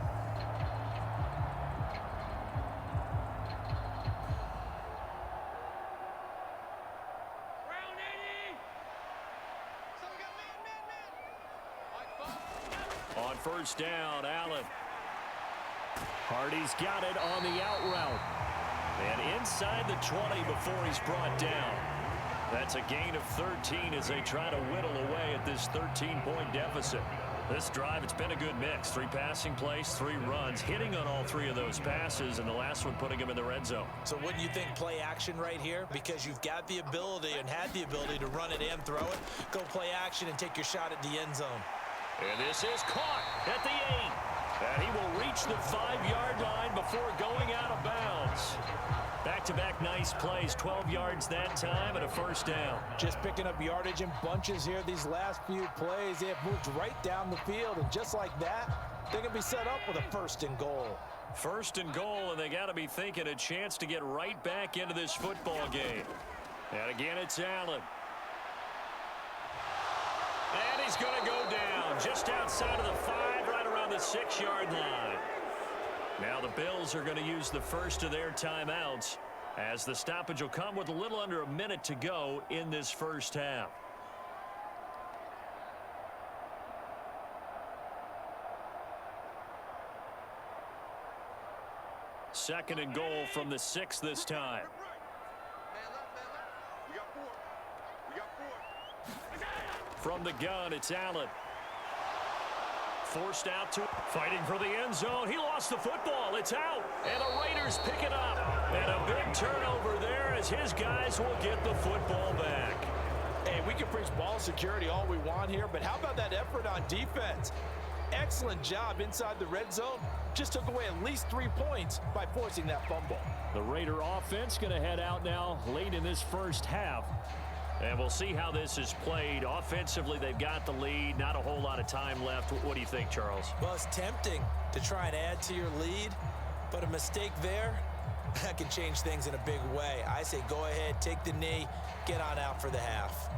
On first down, Allen. Hardy's got it on the out route. And inside the 20 before he's brought down. That's a gain of 13 as they try to whittle away at this 13-point deficit. This drive, it's been a good mix. 3 passing plays, 3 runs, hitting on all 3 of those passes, and the last one putting him in the red zone. So wouldn't you think play action right here? Because you've got the ability and had the ability to run it and throw it. Go play action and take your shot at the end zone. And this is caught at the 8. And he will reach the 5-yard line before going out of bounds. Back-to-back nice plays, 12 yards that time and a first down. Just picking up yardage in bunches here these last few plays. They have moved right down the field, and just like that, they're going to be set up with a 1st and goal. 1st and goal, and they got to be thinking a chance to get right back into this football game. And again, it's Allen. And he's going to go down just outside of the 5, right around the 6-yard line. Now the Bills are going to use the first of their timeouts as the stoppage will come with a little under a minute to go in this first half. Second and goal from the 6 this time. From the gun, it's Allen. Forced out to fighting for the end zone. He lost the football. It's out. And the Raiders pick it up. And a big turnover there as his guys will get the football back. Hey, we can preach ball security all we want here, but how about that effort on defense? Excellent job inside the red zone. Just took away at least 3 points by forcing that fumble. The Raider offense going to head out now late in this first half. And we'll see how this is played. Offensively, they've got the lead. Not a whole lot of time left. What do you think, Charles? Well, it's tempting to try and add to your lead, but a mistake there, that can change things in a big way. I say go ahead, take the knee, get on out for the half.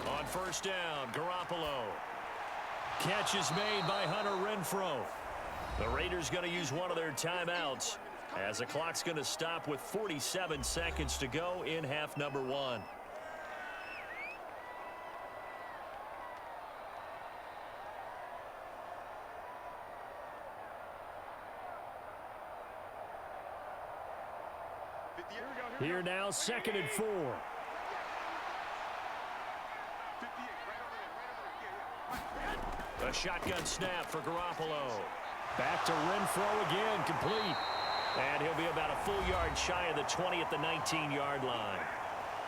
On first down, Garoppolo. Catch is made by Hunter Renfrow. The Raiders going to use one of their timeouts as the clock's going to stop with 47 seconds to go in half number 1. Here now, 2nd and 4. A shotgun snap for Garoppolo. Back to Renfrow again, complete. And he'll be about a full yard shy of the 20 at the 19-yard line.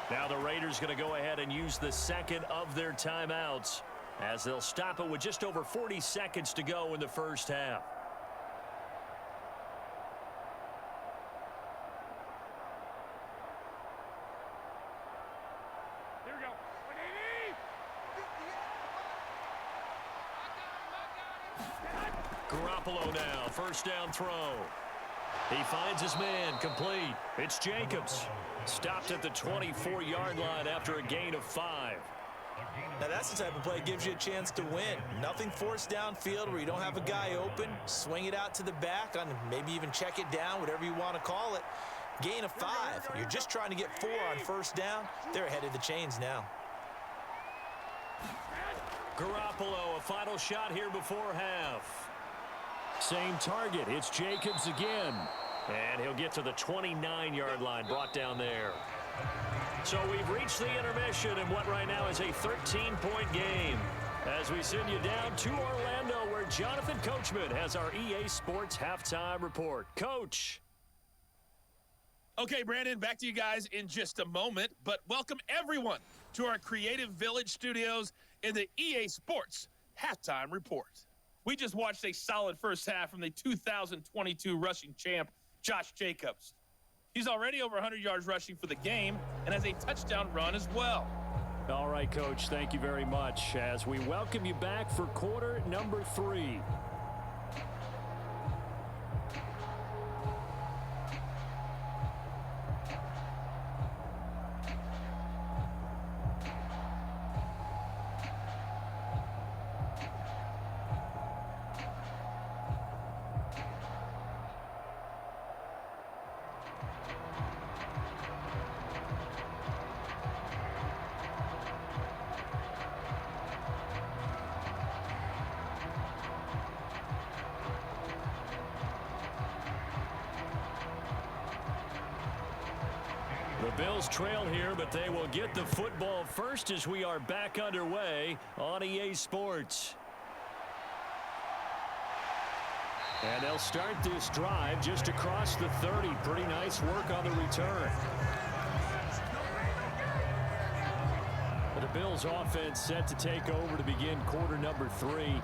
Now the Raiders going to go ahead and use the second of their timeouts as they'll stop it with just over 40 seconds to go in the first half. Garoppolo now, first down throw. He finds his man, complete. It's Jacobs. Stopped at the 24-yard line after a gain of 5. Now that's the type of play that gives you a chance to win. Nothing forced downfield where you don't have a guy open. Swing it out to the back, on maybe even check it down, whatever you want to call it. Gain of 5. You're just trying to get 4 on first down. They're ahead of the chains now. Garoppolo, a final shot here before half. Same target. It's Jacobs again. And he'll get to the 29-yard line, brought down there. So we've reached the intermission in what right now is a 13-point game as we send you down to Orlando where Jonathan Coachman has our EA Sports halftime report. Coach. Okay, Brandon, back to you guys in just a moment, but welcome everyone to our Creative Village studios in the EA Sports halftime report. We just watched a solid first half from the 2022 rushing champ, Josh Jacobs. He's already over 100 yards rushing for the game and has a touchdown run as well. All right, Coach, thank you very much as we welcome you back for quarter number 3. The Bills trail here, but they will get the football first as we are back underway on EA Sports. And they'll start this drive just across the 30. Pretty nice work on the return. But the Bills offense set to take over to begin quarter number 3.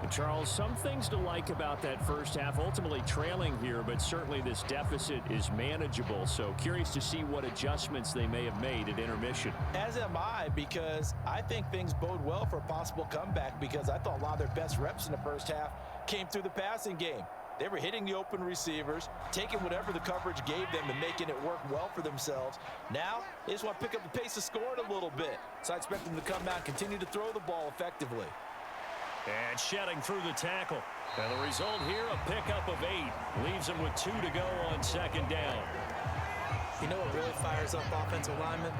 And Charles, some things to like about that first half, ultimately trailing here, but certainly this deficit is manageable. So curious to see what adjustments they may have made at intermission. As am I, because I think things bode well for a possible comeback, because I thought a lot of their best reps in the first half came through the passing game. They were hitting the open receivers, taking whatever the coverage gave them and making it work well for themselves. Now, they just want to pick up the pace of scoring a little bit. So I expect them to come out and continue to throw the ball effectively. And shedding through the tackle. And the result here, a pickup of 8. Leaves them with 2 to go on second down. You know what really fires up offensive linemen?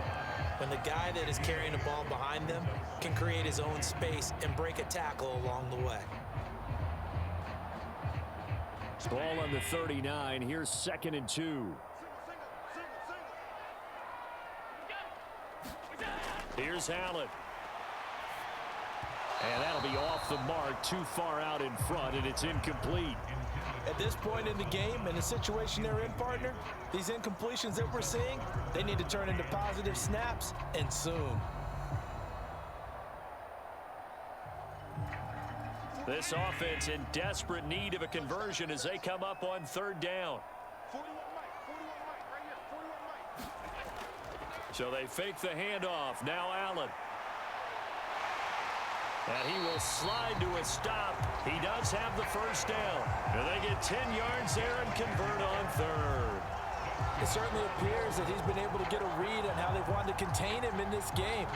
When the guy that is carrying the ball behind them can create his own space and break a tackle along the way. Ball on the 39. Here's 2nd and 2. Here's Allen. And that'll be off the mark, too far out in front, and it's incomplete. At this point in the game, in the situation they're in, partner, these incompletions that we're seeing, they need to turn into positive snaps, and soon. This offense in desperate need of a conversion as they come up on 3rd down. So they fake the handoff. Now Allen. And he will slide to a stop. He does have the first down. And they get 10 yards there and convert on 3rd. It certainly appears that he's been able to get a read on how they've wanted to contain him in this game.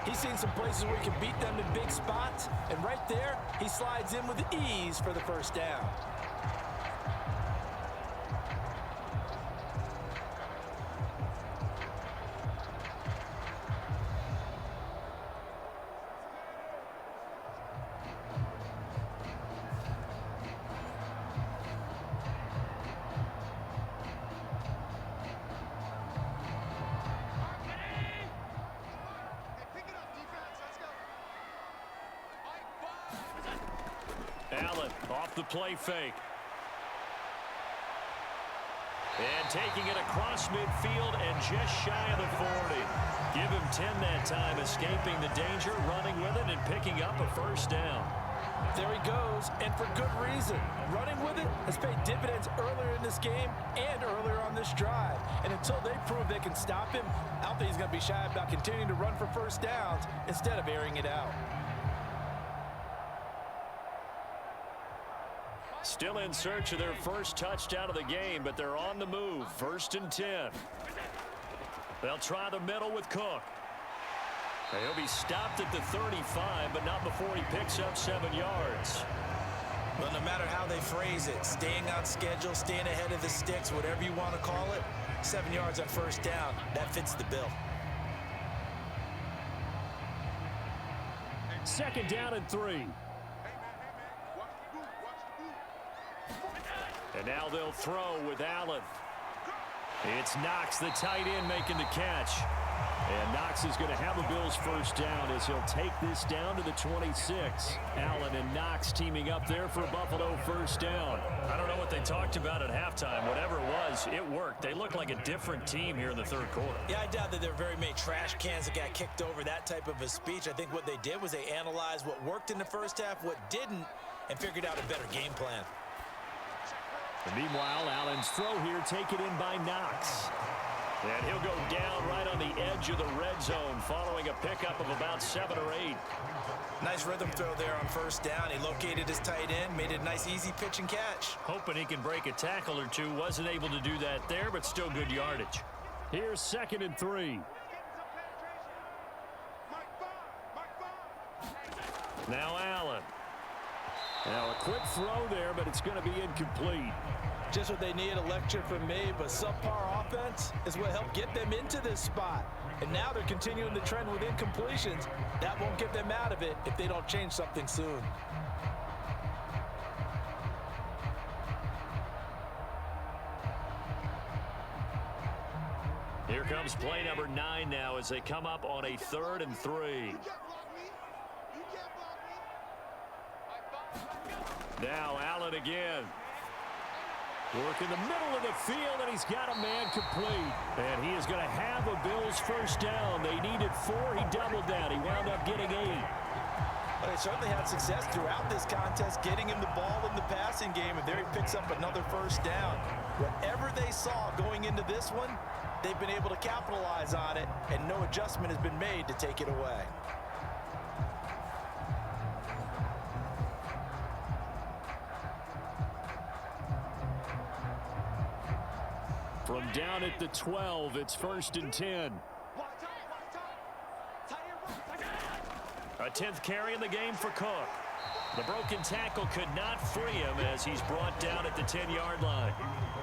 He's seen some places where he can beat them in big spots, and right there, he slides in with ease for the first down. Allen off the play fake. And taking it across midfield and just shy of the 40. Give him 10 that time, escaping the danger, running with it, and picking up a first down. There he goes, and for good reason. Running with it has paid dividends earlier in this game and earlier on this drive. And until they prove they can stop him, I don't think he's going to be shy about continuing to run for first downs instead of airing it out. Still in search of their first touchdown of the game, but they're on the move. 1st and 10. They'll try the middle with Cook. He'll be stopped at the 35, but not before he picks up 7 yards. Well, no matter how they phrase it, staying on schedule, staying ahead of the sticks, whatever you want to call it, 7 yards on first down, that fits the bill. 2nd down and 3. And now they'll throw with Allen. It's Knox, the tight end, making the catch. And Knox is going to have a Bills first down as he'll take this down to the 26. Allen and Knox teaming up there for a Buffalo first down. I don't know what they talked about at halftime. Whatever it was, it worked. They look like a different team here in the 3rd quarter. Yeah, I doubt that there are very many trash cans that got kicked over, that type of a speech. I think what they did was they analyzed what worked in the first half, what didn't, and figured out a better game plan. And meanwhile, Allen's throw here taken in by Knox. And he'll go down right on the edge of the red zone following a pickup of about 7 or 8. Nice rhythm throw there on first down. He located his tight end, made it a nice easy pitch and catch. Hoping he can break a tackle or two. Wasn't able to do that there, but still good yardage. Here's 2nd and 3. Now Allen. Now a quick throw there, but it's going to be incomplete. Just what they need, a lecture from me, but subpar offense is what helped get them into this spot. And now they're continuing the trend with incompletions. That won't get them out of it if they don't change something soon. Here comes play number 9 now as they come up on a 3rd and 3. Now Allen again. Work in the middle of the field, and he's got a man complete. And he is going to have a Bills first down. They needed 4. He doubled that. He wound up getting 8. Well, they certainly had success throughout this contest, getting him the ball in the passing game, and there he picks up another first down. Whatever they saw going into this one, they've been able to capitalize on it, and no adjustment has been made to take it away. From down at the 12, it's 1st and 10. A 10th carry in the game for Cook. The broken tackle could not free him as he's brought down at the 10-yard line.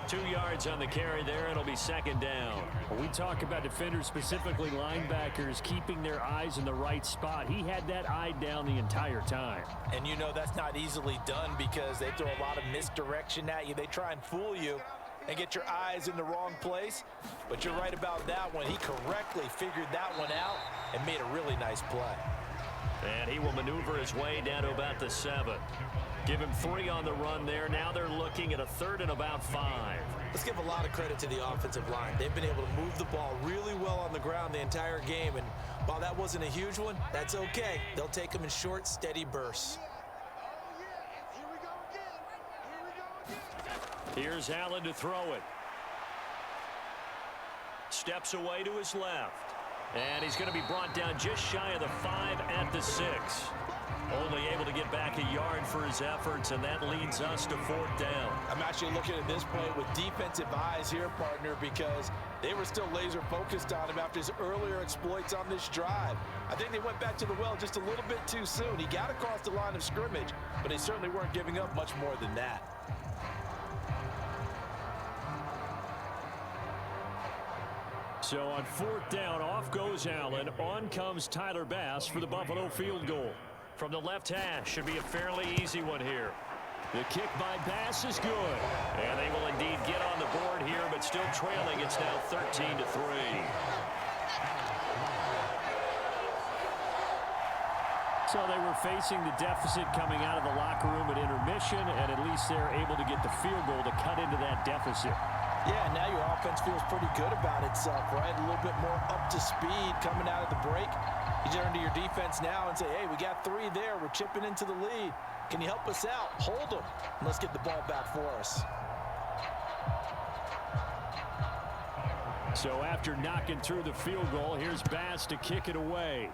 2 yards on the carry there. It'll be 2nd down. When we talk about defenders, specifically linebackers, keeping their eyes in the right spot, he had that eye down the entire time. And you know that's not easily done because they throw a lot of misdirection at you. They try and fool you and get your eyes in the wrong place. But you're right about that one. He correctly figured that one out and made a really nice play. And he will maneuver his way down to about the 7. Give him 3 on the run there. Now they're looking at a 3rd and about 5. Let's give a lot of credit to the offensive line. They've been able to move the ball really well on the ground the entire game. And while that wasn't a huge one, that's okay. They'll take them in short, steady bursts. Here's Allen to throw it. Steps away to his left. And he's going to be brought down just shy of the 5 at the 6. Only able to get back a yard for his efforts, and that leads us to 4th down. I'm actually looking at this play with defensive eyes here, partner, because they were still laser focused on him after his earlier exploits on this drive. I think they went back to the well just a little bit too soon. He got across the line of scrimmage, but they certainly weren't giving up much more than that. So on 4th down, off goes Allen. On comes Tyler Bass for the Buffalo field goal. From the left hash, should be a fairly easy one here. The kick by Bass is good. And they will indeed get on the board here, but still trailing. It's now 13-3. So they were facing the deficit coming out of the locker room at intermission, and at least they're able to get the field goal to cut into that deficit. Yeah, now your offense feels pretty good about itself, right? A little bit more up to speed coming out of the break. You turn to your defense now and say, hey, we got 3 there. We're chipping into the lead. Can you help us out? Hold them. And let's get the ball back for us. So after knocking through the field goal, here's Bass to kick it away.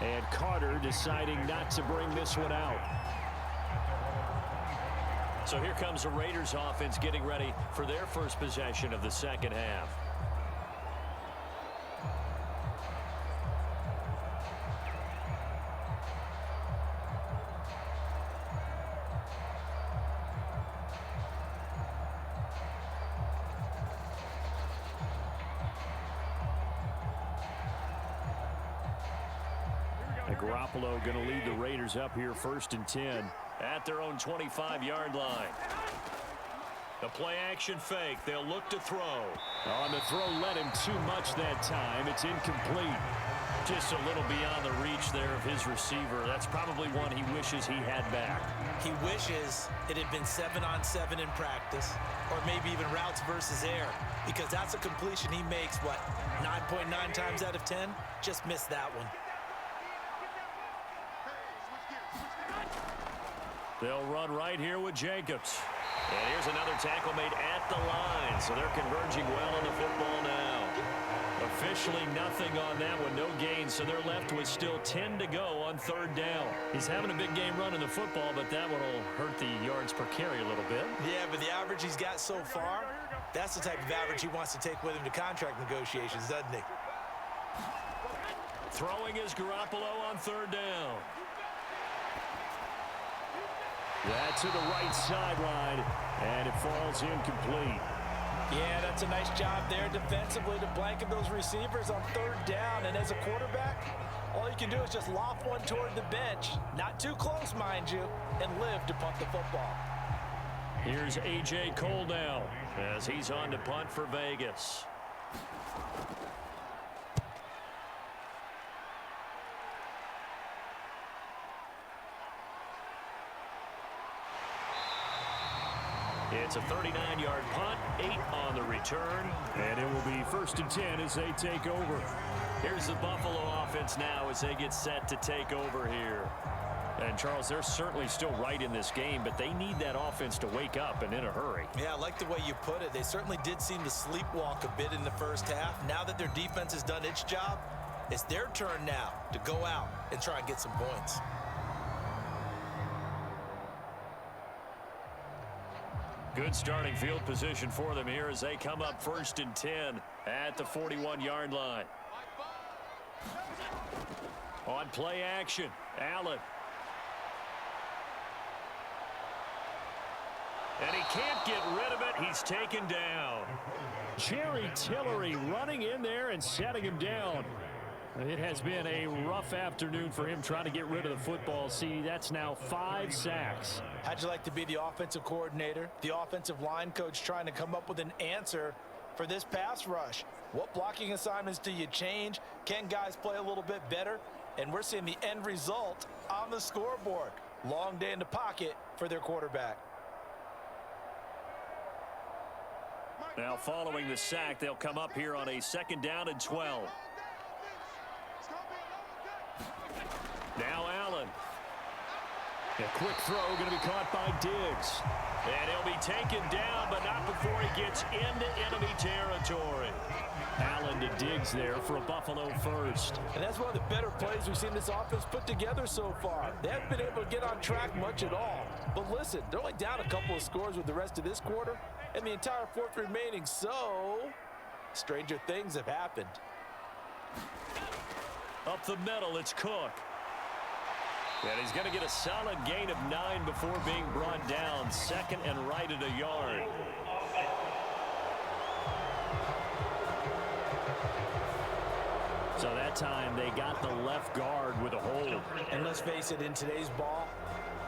And Carter deciding not to bring this one out. So here comes the Raiders offense getting ready for their first possession of the second half. Garoppolo going to lead the Raiders up here 1st and 10 at their own 25-yard line. The play action fake. They'll look to throw. On the throw, let him too much that time. It's incomplete. Just a little beyond the reach there of his receiver. That's probably one he wishes he had back. He wishes it had been 7-on-7 in practice, or maybe even routes versus air, because that's a completion he makes, what, 9.9 times out of 10? Just missed that one. They'll run right here with Jacobs. And here's another tackle made at the line. So they're converging well on the football now. Officially nothing on that one. No gain. So they're left with still 10 to go on 3rd down. He's having a big game running the football, but that one will hurt the yards per carry a little bit. Yeah, but the average he's got so far, that's the type of average he wants to take with him to contract negotiations, doesn't he? Throwing is Garoppolo on 3rd down. That's to the right sideline, and it falls incomplete. Yeah, that's a nice job there defensively to blanket those receivers on 3rd down. And as a quarterback, all you can do is just loft one toward the bench. Not too close, mind you, and live to punt the football. Here's A.J. Cole now as he's on to punt for Vegas. It's a 39-yard punt, 8 on the return, and it will be 1st and 10 as they take over. Here's the Buffalo offense now as they get set to take over here. And, Charles, they're certainly still right in this game, but they need that offense to wake up and in a hurry. Yeah, I like the way you put it. They certainly did seem to sleepwalk a bit in the first half. Now that their defense has done its job, it's their turn now to go out and try and get some points. Good starting field position for them here as they come up 1st and 10 at the 41-yard line. On play action, Allen. And he can't get rid of it. He's taken down. Jerry Tillery running in there and setting him down. It has been a rough afternoon for him trying to get rid of the football. See, that's now 5 sacks. How'd you like to be the offensive coordinator, the offensive line coach trying to come up with an answer for this pass rush? What blocking assignments do you change? Can guys play a little bit better? And we're seeing the end result on the scoreboard. Long day in the pocket for their quarterback. Now following the sack, they'll come up here on a 2nd down and 12. Now Allen. A quick throw going to be caught by Diggs. And he'll be taken down, but not before he gets into enemy territory. Allen to Diggs there for a Buffalo first. And that's one of the better plays we've seen this offense put together so far. They haven't been able to get on track much at all. But listen, they're only down a couple of scores with the rest of this quarter and the entire fourth remaining, so stranger things have happened. Up the middle, it's Cook. And he's going to get a solid gain of 9 before being brought down. Second and right at a yard. So that time they got the left guard with a hold. And let's face it, in today's ball,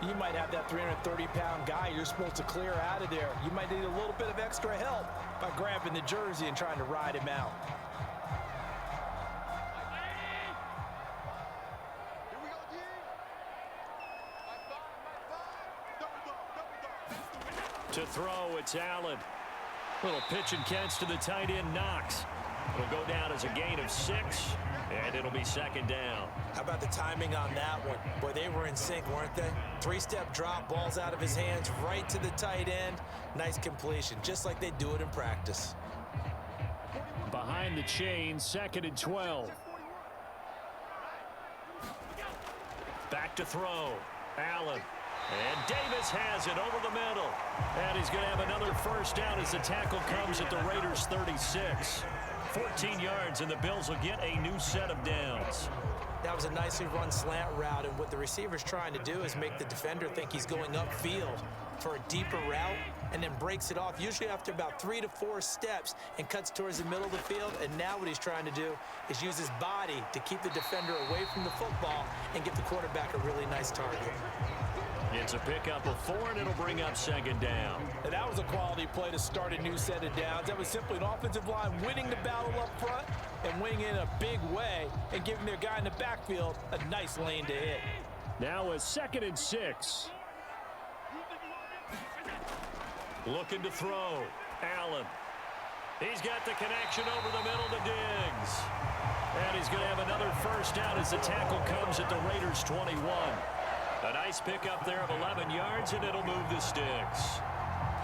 you might have that 330-pound guy you're supposed to clear out of there. You might need a little bit of extra help by grabbing the jersey and trying to ride him out. To throw, it's Allen. Little pitch and catch to the tight end, Knox. It'll go down as a gain of 6, and it'll be second down. How about the timing on that one? Boy, they were in sync, weren't they? 3-step drop, balls out of his hands, right to the tight end. Nice completion, just like they do it in practice. Behind the chain, second and 12. Back to throw. Allen. And Davis has it over the middle. And he's going to have another first down as the tackle comes at the Raiders' 36. 14 yards, and the Bills will get a new set of downs. That was a nicely run slant route, and what the receiver's trying to do is make the defender think he's going upfield for a deeper route and then breaks it off, usually after about 3 to 4 steps, and cuts towards the middle of the field. And now what he's trying to do is use his body to keep the defender away from the football and give the quarterback a really nice target. It's a pickup of 4, and it'll bring up second down. And that was a quality play to start a new set of downs. That was simply an offensive line winning the battle up front and winning in a big way and giving their guy in the backfield a nice lane to hit. Now a second and 6. Looking to throw. Allen. He's got the connection over the middle to Diggs. And he's going to have another first down as the tackle comes at the Raiders' 21. A nice pickup there of 11 yards, and it'll move the sticks.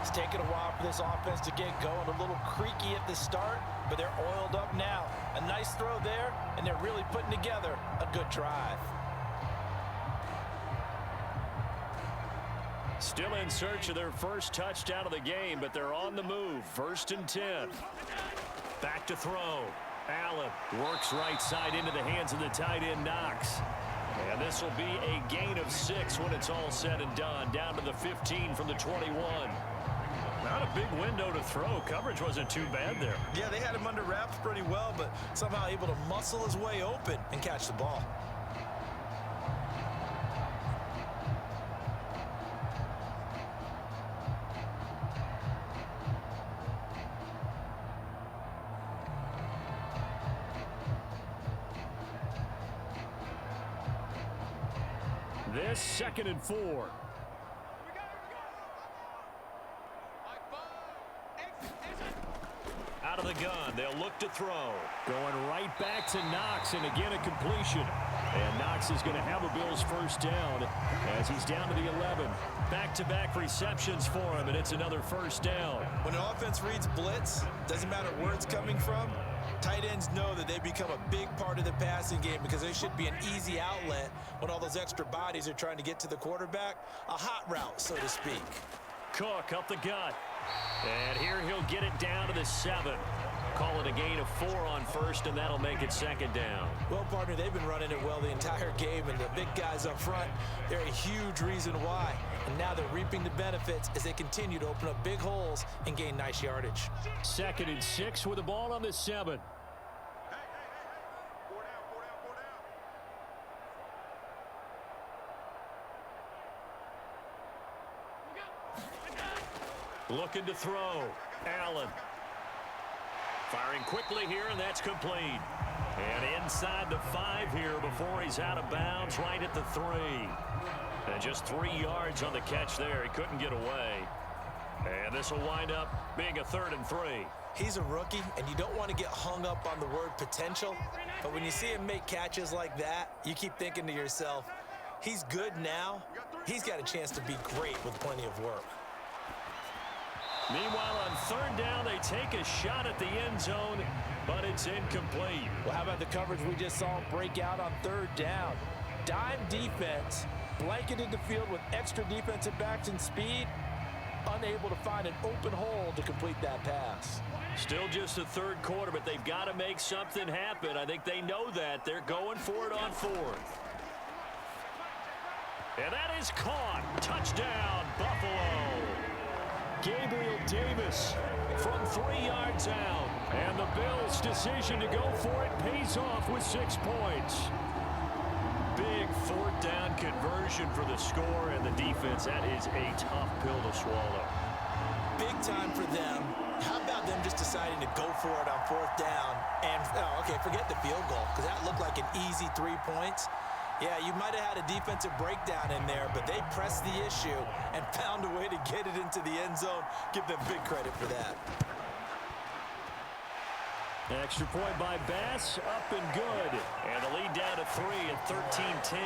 It's taken a while for this offense to get going. A little creaky at the start, but they're oiled up now. A nice throw there, and they're really putting together a good drive. Still in search of their first touchdown of the game, but they're on the move. 1st and 10. Back to throw. Allen works right side into the hands of the tight end, Knox. And this will be a gain of 6 when it's all said and done. Down to the 15 from the 21. Not a big window to throw. Coverage wasn't too bad there. Yeah, they had him under wraps pretty well, but somehow able to muscle his way open and catch the ball. This 2nd and 4. Out of the gun, they'll look to throw. Going right back to Knox, and again a completion. And Knox is going to have a Bills first down as he's down to the 11. Back-to-back receptions for him, and it's another first down. When an offense reads blitz, doesn't matter where it's coming from, tight ends know that they become a big part of the passing game because they should be an easy outlet when all those extra bodies are trying to get to the quarterback. A hot route, so to speak. Cook up the gut. And here he'll get it down to the 7. Call it a gain of 4 on first, and that'll make it second down. Well, partner, they've been running it well the entire game, and the big guys up front, they're a huge reason why. And now they're reaping the benefits as they continue to open up big holes and gain nice yardage. 2nd and 6 with the ball on the 7. Looking to throw. Allen. Firing quickly here, and that's complete. And inside the 5 here before he's out of bounds, right at the 3. And just 3 yards on the catch there. He couldn't get away. And this will wind up being a 3rd and 3. He's a rookie, and you don't want to get hung up on the word potential. But when you see him make catches like that, you keep thinking to yourself, He's good now. He's got a chance to be great with plenty of work. Meanwhile, on third down, they take a shot at the end zone, but it's incomplete. Well, how about the coverage we just saw break out on third down? Dime defense, blanketed the field with extra defensive backs and speed, unable to find an open hole to complete that pass. Still just the third quarter, but they've got to make something happen. I think they know that. They're going for it on fourth. And that is caught. Touchdown, Buffalo. Gabriel Davis from 3 yards out. And the Bills' decision to go for it pays off with 6 points. Big fourth down conversion for the score, and the defense, that is a tough pill to swallow. Big time for them. How about them just deciding to go for it on fourth down? And, okay, forget the field goal, because that looked like an easy 3 points. Yeah, you might have had a defensive breakdown in there, but they pressed the issue and found a way to get it into the end zone. Give them big credit for that. Extra point by Bass, up and good. And the lead down to 3 at 13-10.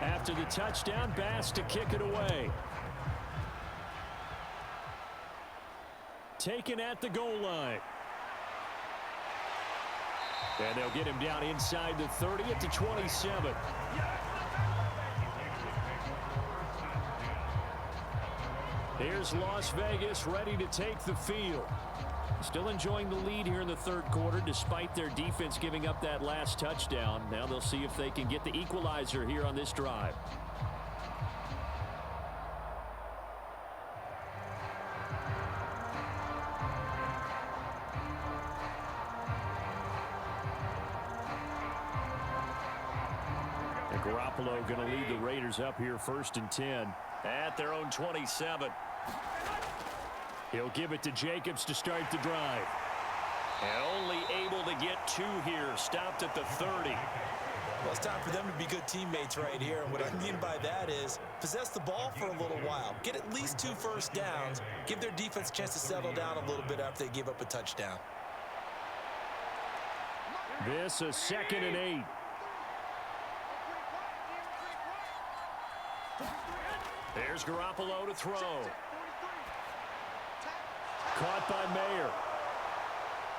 After the touchdown, Bass to kick it away. Taken at the goal line. And they'll get him down inside the 30 at the 27. Here's Las Vegas ready to take the field. Still enjoying the lead here in the third quarter despite their defense giving up that last touchdown. Now they'll see if they can get the equalizer here on this drive. And Garoppolo going to lead the Raiders up here 1st and 10 at their own 27. He'll give it to Jacobs to start the drive. And only able to get 2 here. Stopped at the 30. Well, it's time for them to be good teammates right here. And what I mean by that is possess the ball for a little while. Get at least 2 first downs. Give their defense a chance to settle down a little bit after they give up a touchdown. This is 2nd and 8. There's Garoppolo to throw. Caught by Mayer.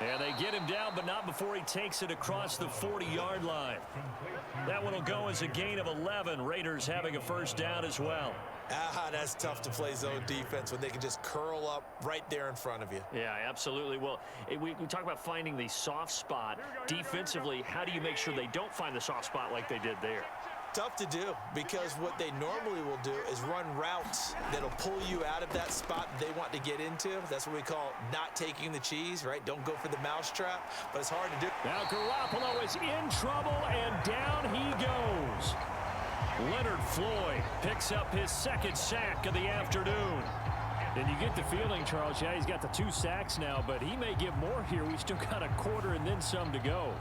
And they get him down, but not before he takes it across the 40-yard line. That one will go as a gain of 11. Raiders having a first down as well. That's tough to play zone defense when they can just curl up right there in front of you. Yeah, absolutely. Well, we talk about finding the soft spot. Defensively, how do you make sure they don't find the soft spot like they did there? Tough to do, because what they normally will do is run routes that'll pull you out of that spot they want to get into. That's what we call not taking the cheese, right? Don't go for the mousetrap, but it's hard to do. Now Garoppolo is in trouble, and down he goes. Leonard Floyd picks up his 2nd sack of the afternoon. And you get the feeling, Charles, yeah, he's got the 2 sacks now, but he may give more here. We still got a quarter and then some to go.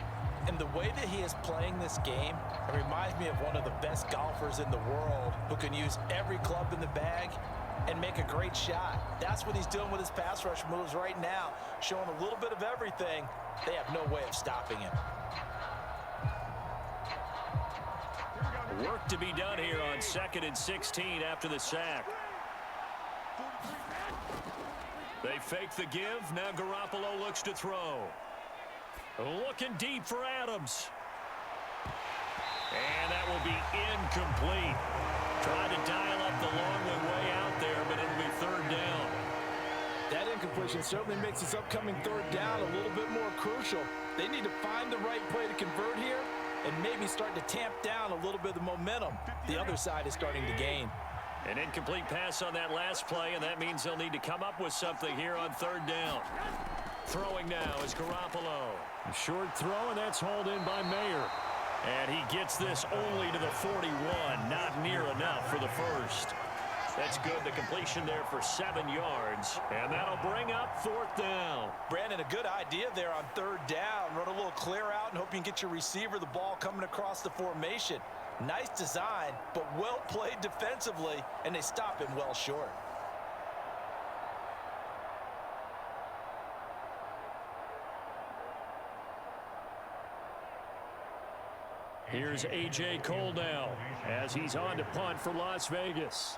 And the way that he is playing this game, it reminds me of one of the best golfers in the world who can use every club in the bag and make a great shot. That's what he's doing with his pass rush moves right now, showing a little bit of everything. They have no way of stopping him. Work to be done here on 2nd and 16 after the sack. They fake the give. Now Garoppolo looks to throw. Looking deep for Adams. And that will be incomplete. Trying to dial up the long way out there, but it'll be 3rd down. That incompletion certainly makes this upcoming 3rd down a little bit more crucial. They need to find the right play to convert here and maybe start to tamp down a little bit of the momentum the other side is starting to gain. An incomplete pass on that last play, and that means they'll need to come up with something here on 3rd down. Throwing now is Garoppolo. A short throw, and that's hauled in by Mayer. And he gets this only to the 41. Not near enough for the first. That's good. The completion there for 7 yards. And that'll bring up 4th down. Brandon, a good idea there on 3rd down. Run a little clear out and hope you can get your receiver the ball coming across the formation. Nice design, but well played defensively, and they stop him well short. Here's A.J. Cole now as he's on to punt for Las Vegas.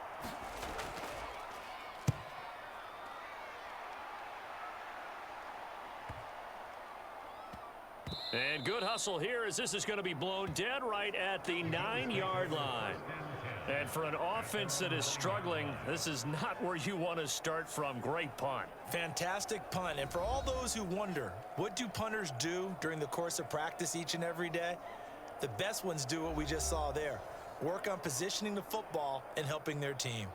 And good hustle here as this is going to be blown dead right at the 9-yard line. And for an offense that is struggling, this is not where you want to start from. Great punt. Fantastic punt. And for all those who wonder, what do punters do during the course of practice each and every day? The best ones do what we just saw there. Work on positioning the football and helping their team.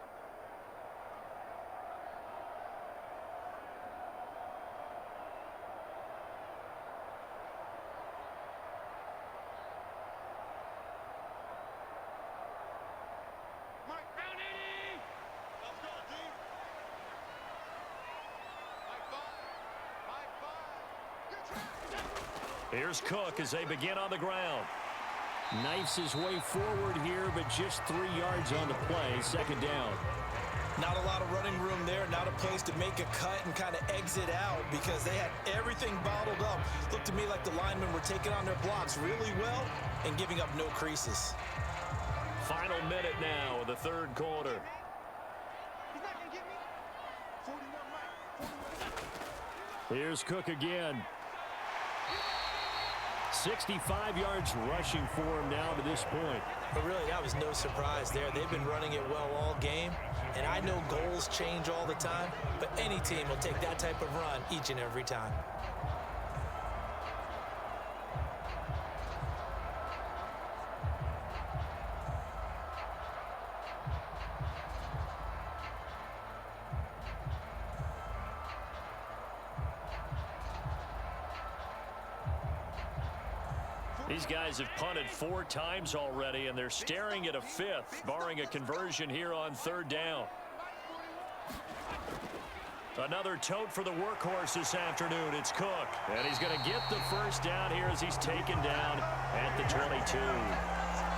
Here's Cook as they begin on the ground. Knifes his way forward here, but just 3 yards on the play. 2nd down. Not a lot of running room there. Not a place to make a cut and kind of exit out because they had everything bottled up. Looked to me like the linemen were taking on their blocks really well and giving up no creases. Final minute now of the 3rd quarter. Here's Cook again. 65 yards rushing for him now to this point. But really, that was no surprise there. They've been running it well all game. And I know goals change all the time, but any team will take that type of run each and every time. These guys have punted 4 times already, and they're staring at a 5th, barring a conversion here on 3rd down. Another tote for the workhorse this afternoon. It's Cook, and he's going to get the 1st down here as he's taken down at the 22.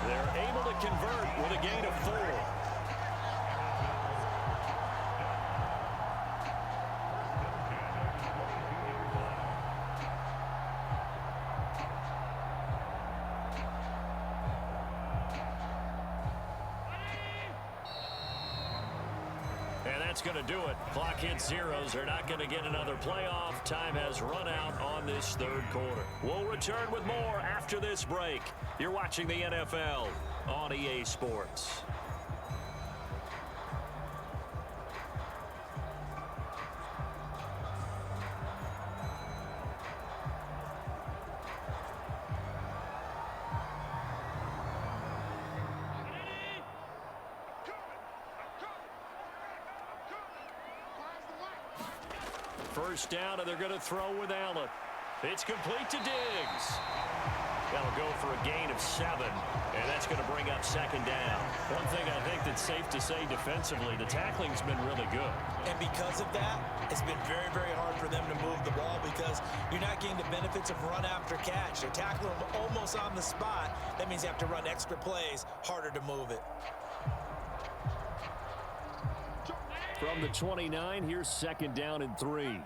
They're able to convert with a gain of 4. That's going to do it. Clock hits zeros. They're not going to get another playoff. Time has run out on this 3rd quarter. We'll return with more after this break. You're watching the NFL on EA Sports. First down, and they're going to throw with Allen. It's complete to Diggs. That'll go for a gain of 7, and that's going to bring up 2nd down. One thing I think that's safe to say defensively, the tackling's been really good. And because of that, it's been very, very hard for them to move the ball because you're not getting the benefits of run after catch. They're tackling them almost on the spot. That means you have to run extra plays, harder to move it. From the 29, here's 2nd down and 3.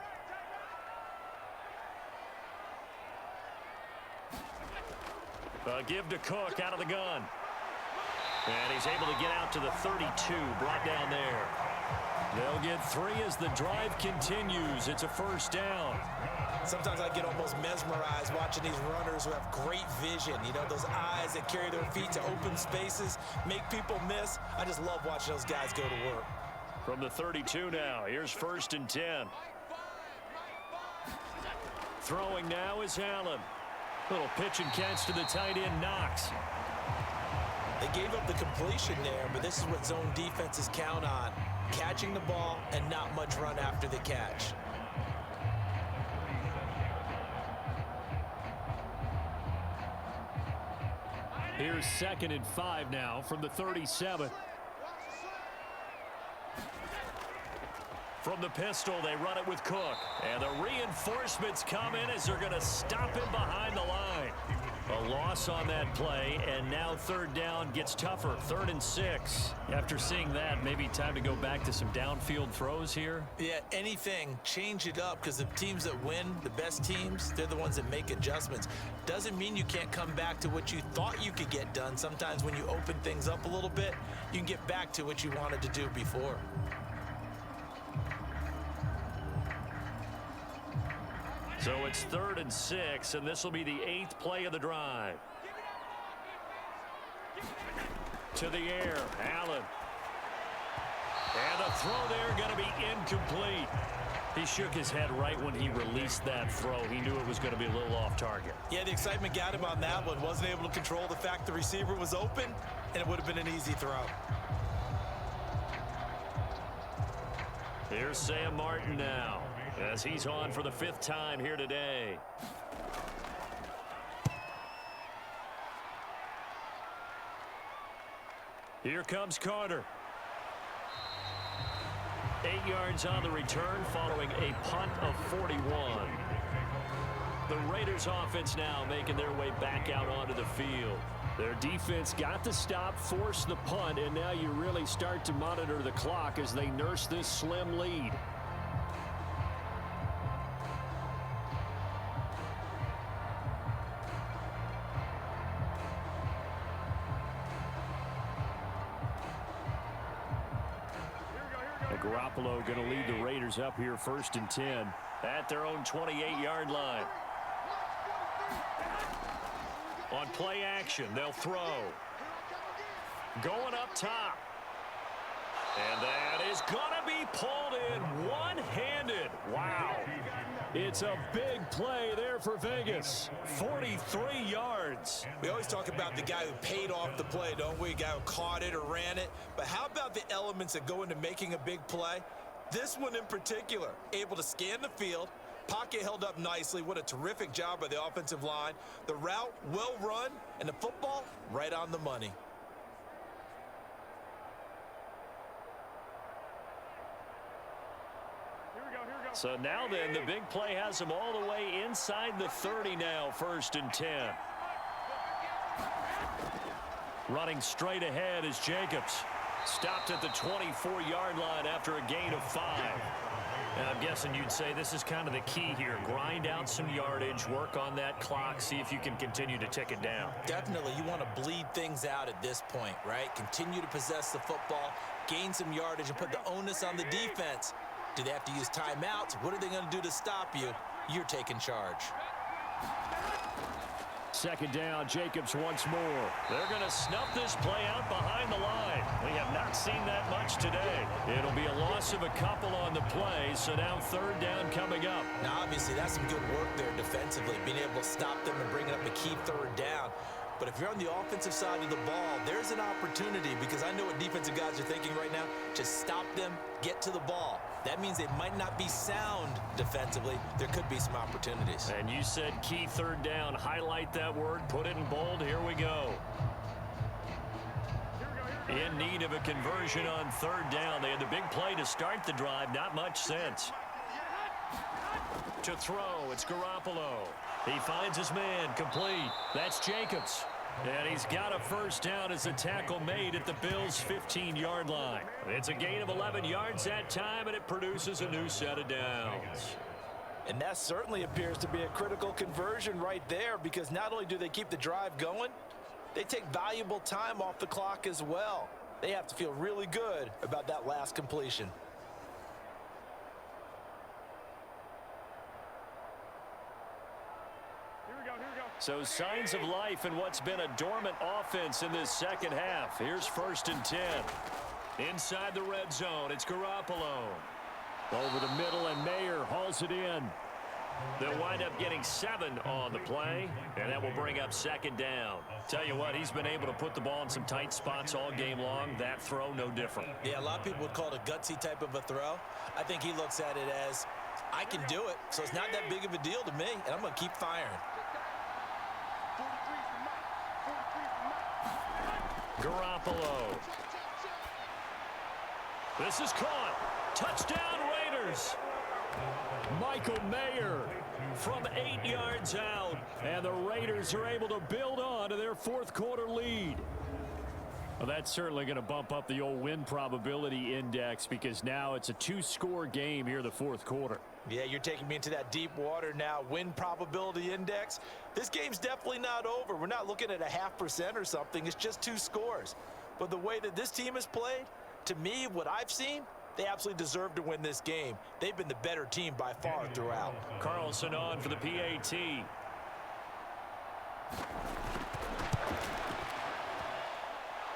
Give to Cook out of the gun. And he's able to get out to the 32, brought down there. They'll get 3 as the drive continues. It's a 1st down. Sometimes I get almost mesmerized watching these runners who have great vision. You know, those eyes that carry their feet to open spaces, make people miss. I just love watching those guys go to work. From the 32 now, here's 1st and 10. Throwing now is Allen. Little pitch and catch to the tight end, Knox. They gave up the completion there, but this is what zone defenses count on. Catching the ball and not much run after the catch. Here's 2nd and 5 now from the 37. From the pistol, they run it with Cook. And the reinforcements come in as they're going to stop him behind the line. A loss on that play, and now third down gets tougher. 3rd and 6. After seeing that, maybe time to go back to some downfield throws here. Yeah, anything, change it up, because the teams that win, the best teams, they're the ones that make adjustments. Doesn't mean you can't come back to what you thought you could get done. Sometimes when you open things up a little bit, you can get back to what you wanted to do before. So it's 3rd and 6, and this will be the 8th play of the drive. To the air, Allen. And the throw there going to be incomplete. He shook his head right when he released that throw. He knew it was going to be a little off target. Yeah, the excitement got him on that one. Wasn't able to control the fact the receiver was open, and it would have been an easy throw. Here's Sam Martin now, as he's on for the 5th time here today. Here comes Carter. 8 yards on the return following a punt of 41. The Raiders offense now making their way back out onto the field. Their defense got the stop, forced the punt, and now you really start to monitor the clock as they nurse this slim lead. Garoppolo going to lead the Raiders up here 1st and 10 at their own 28-yard line. On play action, they'll throw. Going up top. And that is going to be pulled in one-handed. Wow. It's a big play there for Vegas. 43 yards. We always talk about the guy who paid off the play, don't we? A guy who caught it or ran it. But how about the elements that go into making a big play? This one in particular, able to scan the field, pocket held up nicely. What a terrific job by the offensive line. The route well run, and the football right on the money. So now then, the big play has them all the way inside the 30 now, 1st and 10. Running straight ahead is Jacobs. Stopped at the 24-yard line after a gain of 5. And I'm guessing you'd say this is kind of the key here. Grind out some yardage, work on that clock, see if you can continue to tick it down. Definitely. You want to bleed things out at this point, right? Continue to possess the football, gain some yardage, and put the onus on the defense. Do they have to use timeouts? What are they going to do to stop you? You're taking charge. 2nd down, Jacobs once more. They're going to snuff this play out behind the line. We have not seen that much today. It'll be a loss of a couple on the play, so now 3rd down coming up. Now, obviously, that's some good work there defensively, being able to stop them and bringing up a key 3rd down. But if you're on the offensive side of the ball, there's an opportunity, because I know what defensive guys are thinking right now. Just stop them, get to the ball. That means they might not be sound defensively. There could be some opportunities. And you said key 3rd down. Highlight that word. Put it in bold. Here we go. In need of a conversion on 3rd down. They had the big play to start the drive. Not much sense. To throw, it's Garoppolo. He finds his man, complete. That's Jacobs. And he's got a 1st down as a tackle made at the Bills' 15-yard line. It's a gain of 11 yards that time, and it produces a new set of downs. And that certainly appears to be a critical conversion right there, because not only do they keep the drive going, they take valuable time off the clock as well. They have to feel really good about that last completion. So signs of life in what's been a dormant offense in this 2nd half. Here's 1st and 10. Inside the red zone, it's Garoppolo. Over the middle, and Mayer hauls it in. They'll wind up getting 7 on the play, and that will bring up 2nd down. Tell you what, he's been able to put the ball in some tight spots all game long. That throw, no different. Yeah, a lot of people would call it a gutsy type of a throw. I think he looks at it as, I can do it, so it's not that big of a deal to me, and I'm going to keep firing. Garoppolo. This is caught. Touchdown Raiders. Michael Mayer from 8 yards out. And the Raiders are able to build on to their fourth quarter lead. Well, that's certainly going to bump up the old win probability index because now it's a 2-score game here in the fourth quarter. Yeah, you're taking me into that deep water now. Win probability index. This game's definitely not over. We're not looking at a 0.5% or something. It's just 2 scores. But the way that this team has played, to me, what I've seen, they absolutely deserve to win this game. They've been the better team by far throughout. Carlson on for the PAT.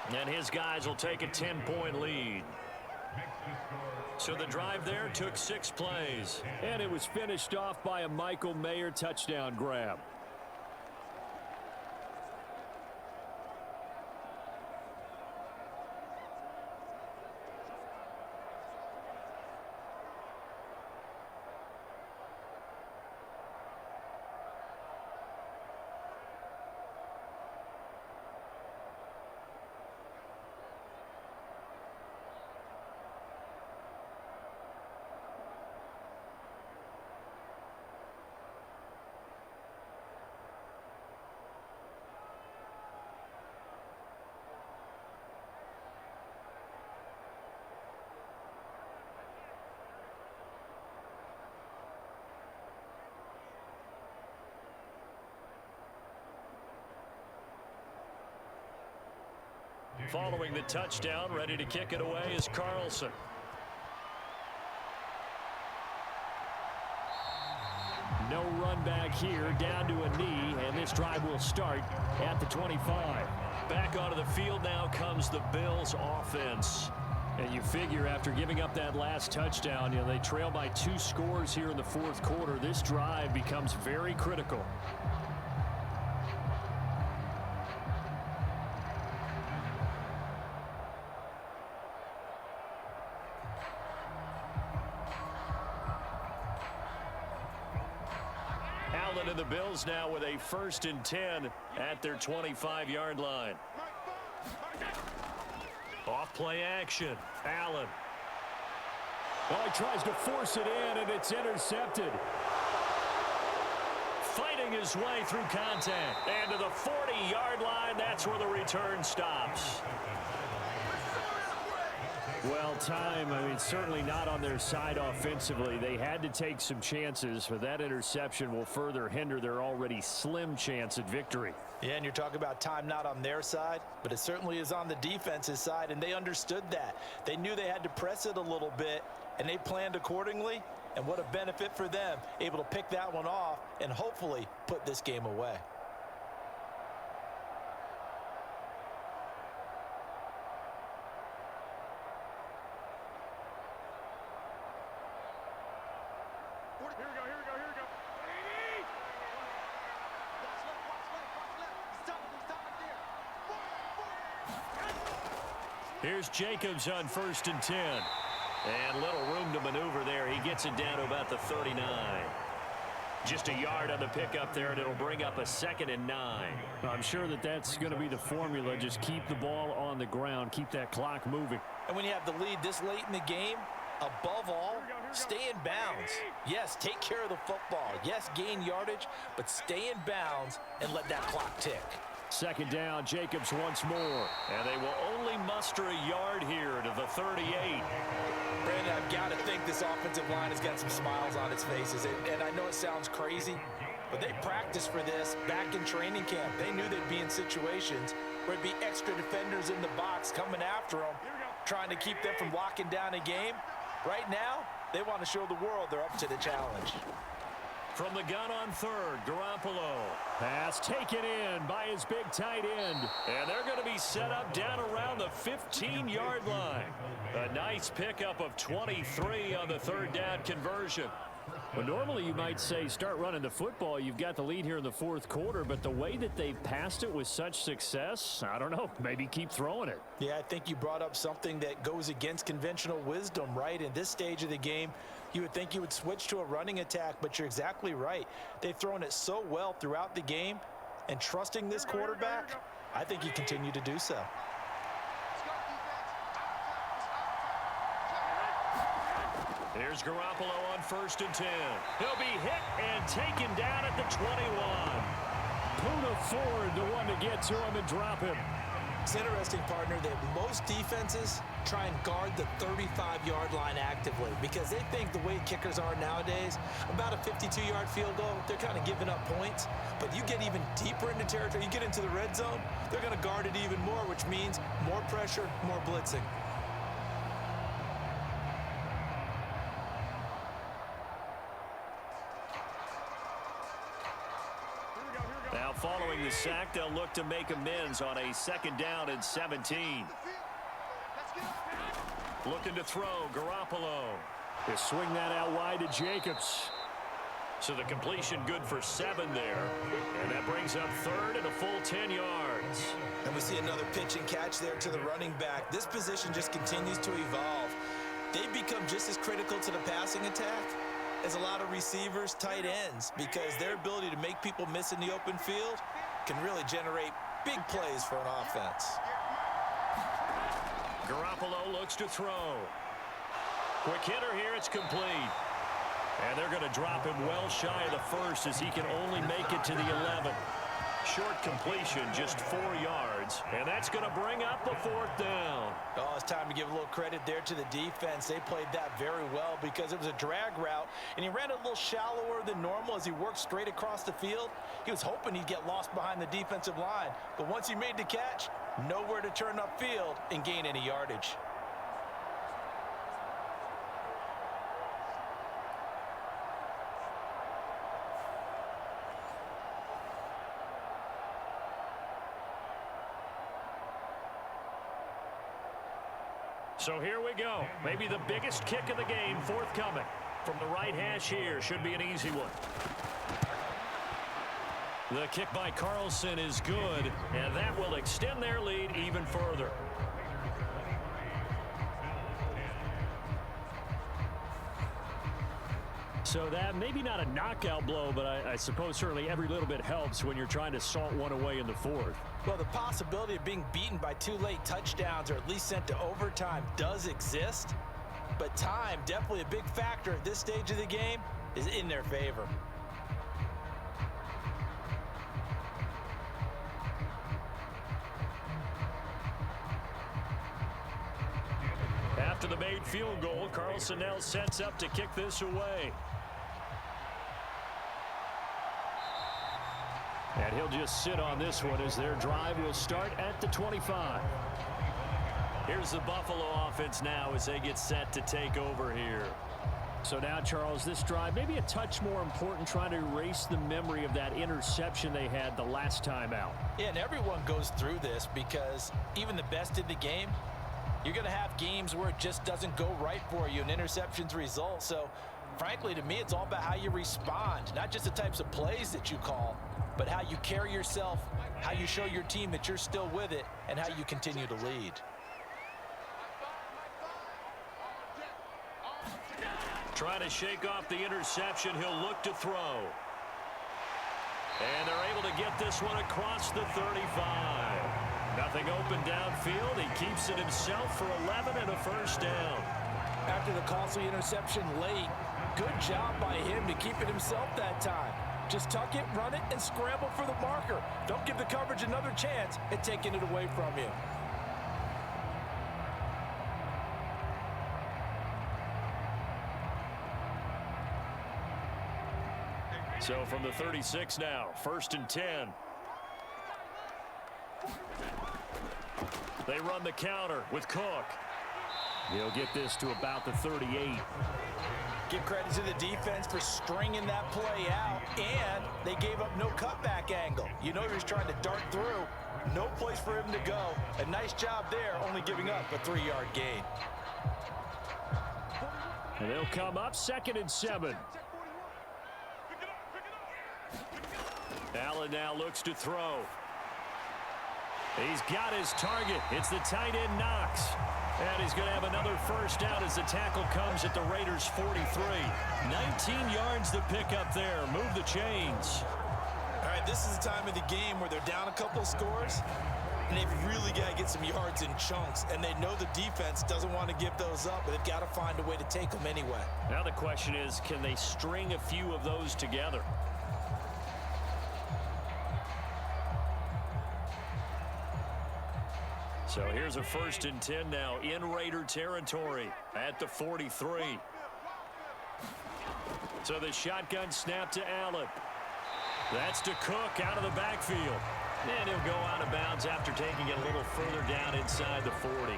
And his guys will take a 10-point lead. So the drive there took 6 plays. And it was finished off by a Michael Mayer touchdown grab. Following the touchdown, ready to kick it away is Carlson. No run back here, down to a knee, and this drive will start at the 25. Back onto the field now comes the Bills offense. And you figure after giving up that last touchdown, they trail by 2 scores here in the fourth quarter. This drive becomes very critical. And the Bills now with a 1st and 10 at their 25-yard line. Off play action. Allen. Well, he tries to force it in, and it's intercepted. Fighting his way through contact. And to the 40-yard line, that's where the return stops. Well, certainly not on their side offensively. They had to take some chances, but that interception will further hinder their already slim chance at victory. Yeah, and you're talking about time not on their side, but it certainly is on the defense's side, and they understood that. They knew they had to press it a little bit, and they planned accordingly, and what a benefit for them, able to pick that one off and hopefully put this game away. Here's Jacobs on 1st and 10. And little room to maneuver there. He gets it down to about the 39. Just a yard on the pickup there, and it'll bring up a 2nd and 9. I'm sure that's going to be the formula. Just keep the ball on the ground. Keep that clock moving. And when you have the lead this late in the game, above all, stay in bounds. Yes, take care of the football. Yes, gain yardage, but stay in bounds and let that clock tick. 2nd down, Jacobs once more. And they will only muster a yard here to the 38. Brandon, I've got to think this offensive line has got some smiles on its faces. And I know it sounds crazy, but they practiced for this back in training camp. They knew they'd be in situations where it'd be extra defenders in the box coming after them, trying to keep them from locking down a game. Right now, they want to show the world they're up to the challenge. From the gun on 3rd, Garoppolo. Pass taken in by his big tight end. And they're going to be set up down around the 15-yard line. A nice pickup of 23 on the 3rd down conversion. Well, normally you might say start running the football. You've got the lead here in the 4th quarter, but the way that they passed it with such success, I don't know, maybe keep throwing it. Yeah, I think you brought up something that goes against conventional wisdom, right? In this stage of the game, you would think you would switch to a running attack, but you're exactly right. They've thrown it so well throughout the game, and trusting this quarterback, I think you continue to do so. Here's Garoppolo on 1st and 10. He'll be hit and taken down at the 21. Poona Ford, the one to get to him and drop him. It's interesting, partner, that most defenses try and guard the 35-yard line actively because they think the way kickers are nowadays, about a 52-yard field goal, they're kind of giving up points. But you get even deeper into territory, you get into the red zone, they're going to guard it even more, which means more pressure, more blitzing. Now following the sack, they'll look to make amends on a 2nd down and 17. Looking to throw, Garoppolo. They swing that out wide to Jacobs. So the completion good for 7 there. And that brings up 3rd and a full 10 yards. And we see another pitch and catch there to the running back. This position just continues to evolve. They become just as critical to the passing attack as a lot of receivers, tight ends, because their ability to make people miss in the open field can really generate big plays for an offense. Garoppolo looks to throw. Quick hitter here, it's complete. And they're going to drop him well shy of the 1st as he can only make it to the 11. Short completion, just 4 yards, and that's going to bring up a 4th down. Oh, it's time to give a little credit there to the defense. They played that very well because it was a drag route, and he ran a little shallower than normal as he worked straight across the field. He was hoping he'd get lost behind the defensive line, but once he made the catch, nowhere to turn upfield and gain any yardage. So here we go. Maybe the biggest kick of the game forthcoming. From the right hash here. Should be an easy one. The kick by Carlson is good, and that will extend their lead even further. So that maybe not a knockout blow, but I suppose certainly every little bit helps when you're trying to salt one away in the 4th. Well, the possibility of being beaten by 2 late touchdowns or at least sent to overtime does exist, but time, definitely a big factor at this stage of the game, is in their favor. After the made field goal, Carlson now sets up to kick this away. And he'll just sit on this one as their drive will start at the 25. Here's the Buffalo offense now as they get set to take over here. So now, Charles, this drive maybe a touch more important, trying to erase the memory of that interception they had the last time out. Yeah, and everyone goes through this because even the best in the game, you're going to have games where it just doesn't go right for you and interceptions result. So, frankly, to me, it's all about how you respond, not just the types of plays that you call, but how you carry yourself, how you show your team that you're still with it, and how you continue to lead. Trying to shake off the interception, he'll look to throw. And they're able to get this one across the 35. Nothing open downfield. He keeps it himself for 11 and a 1st down. After the costly interception late, good job by him to keep it himself that time. Just tuck it, run it, and scramble for the marker. Don't give the coverage another chance at taking it away from you. So from the 36 now, 1st and 10. They run the counter with Cook. He'll get this to about the 38. Give credit to the defense for stringing that play out, and they gave up no cutback angle. You know he was trying to dart through. No place for him to go. A nice job there, only giving up a 3-yard gain. And they'll come up 2nd and 7. Allen now looks to throw. He's got his target. It's the tight end Knox. And he's going to have another 1st down as the tackle comes at the Raiders' 43. 19 yards to pick up there. Move the chains. All right, this is the time of the game where they're down a couple of scores. And they've really got to get some yards in chunks, and they know the defense doesn't want to give those up, but they've got to find a way to take them anyway. Now the question is, can they string a few of those together? So here's a 1st and 10 now in Raider territory at the 43. So the shotgun snap to Allen. That's to Cook out of the backfield. And he'll go out of bounds after taking it a little further down inside the 40.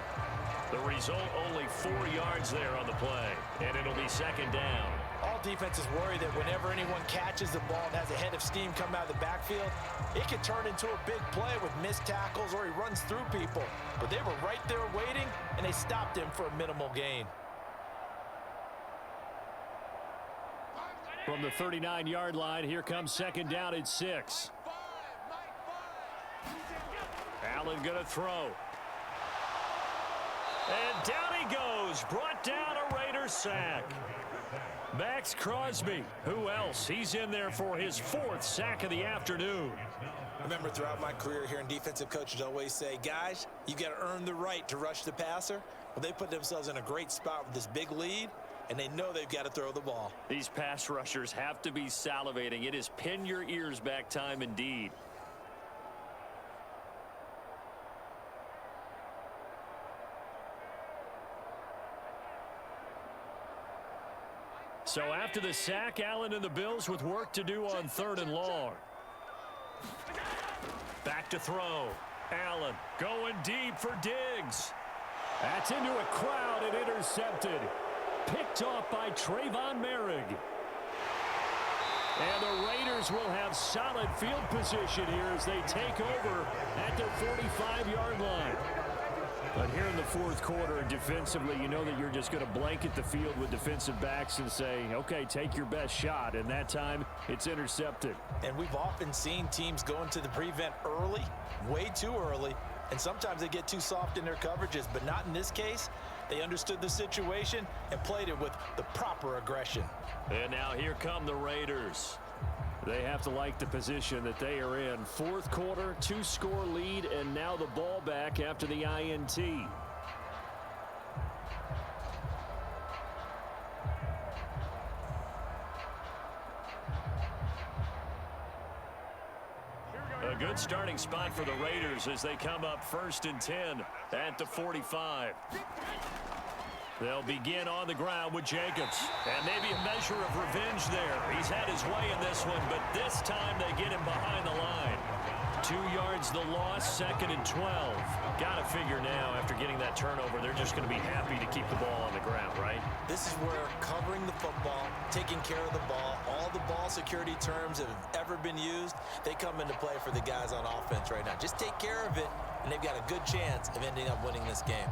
The result, only 4 yards there on the play. And it'll be 2nd down. All defenses worry that whenever anyone catches the ball and has a head of steam come out of the backfield, it can turn into a big play with missed tackles or he runs through people. But they were right there waiting, and they stopped him for a minimal gain. From the 39-yard line, here comes 2nd down at 6. Allen going to throw. And down he goes. Brought down a Raider sack. Max Crosby. Who else? He's in there for his 4th sack of the afternoon. Remember, throughout my career here in defensive coaches always say, guys, you got to earn the right to rush the passer. Well, they put themselves in a great spot with this big lead, and they know they've got to throw the ball. These pass rushers have to be salivating. It is pin your ears back time indeed. So after the sack, Allen and the Bills with work to do on 3rd and long. Back to throw. Allen going deep for Diggs. That's into a crowd and intercepted. Picked off by Trayvon Merrick. And the Raiders will have solid field position here as they take over at their 45-yard line. But here in the 4th quarter, defensively, you know that you're just going to blanket the field with defensive backs and say, okay, take your best shot. And that time, it's intercepted. And we've often seen teams go into the prevent early, way too early, and sometimes they get too soft in their coverages. But not in this case. They understood the situation and played it with the proper aggression. And now here come the Raiders. They have to like the position that they are in. 4th quarter, 2-score lead, and now the ball back after the INT. A good starting spot for the Raiders as they come up 1st and 10 at the 45. They'll begin on the ground with Jacobs. And maybe a measure of revenge there. He's had his way in this one, but this time they get him behind the line. 2 yards the loss, 2nd and 12. Got to figure now, after getting that turnover, they're just going to be happy to keep the ball on the ground, right? This is where covering the football, taking care of the ball, all the ball security terms that have ever been used, they come into play for the guys on offense right now. Just take care of it, and they've got a good chance of ending up winning this game.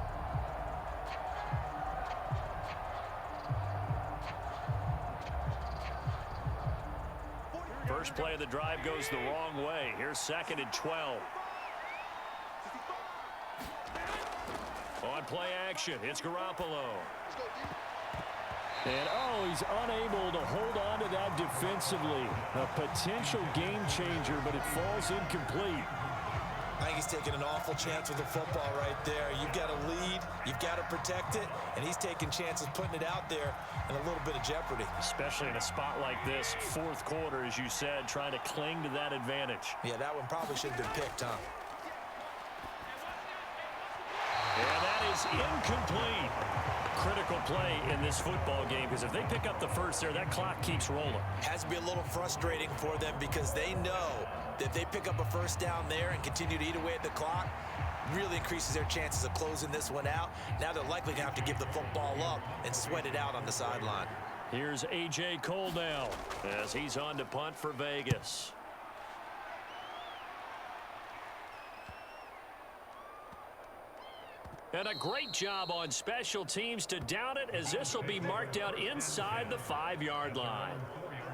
First play of the drive goes the wrong way. Here's 2nd and 12. On play action, it's Garoppolo. And, oh, he's unable to hold on to that defensively. A potential game changer, but it falls incomplete. I think he's taking an awful chance with the football right there. You've got to lead, you've got to protect it, and he's taking chances putting it out there in a little bit of jeopardy. Especially in a spot like this, 4th quarter, as you said, trying to cling to that advantage. Yeah, that one probably should have been picked, huh? And that is incomplete. Critical play in this football game, because if they pick up the first there, that clock keeps rolling. Has to be a little frustrating for them because they know that if they pick up a first down there and continue to eat away at the clock, really increases their chances of closing this one out. Now they're likely going to have to give the football up and sweat it out on the sideline. Here's A.J. Cole now as he's on to punt for Vegas. And a great job on special teams to down it, as this will be marked out inside the 5-yard line.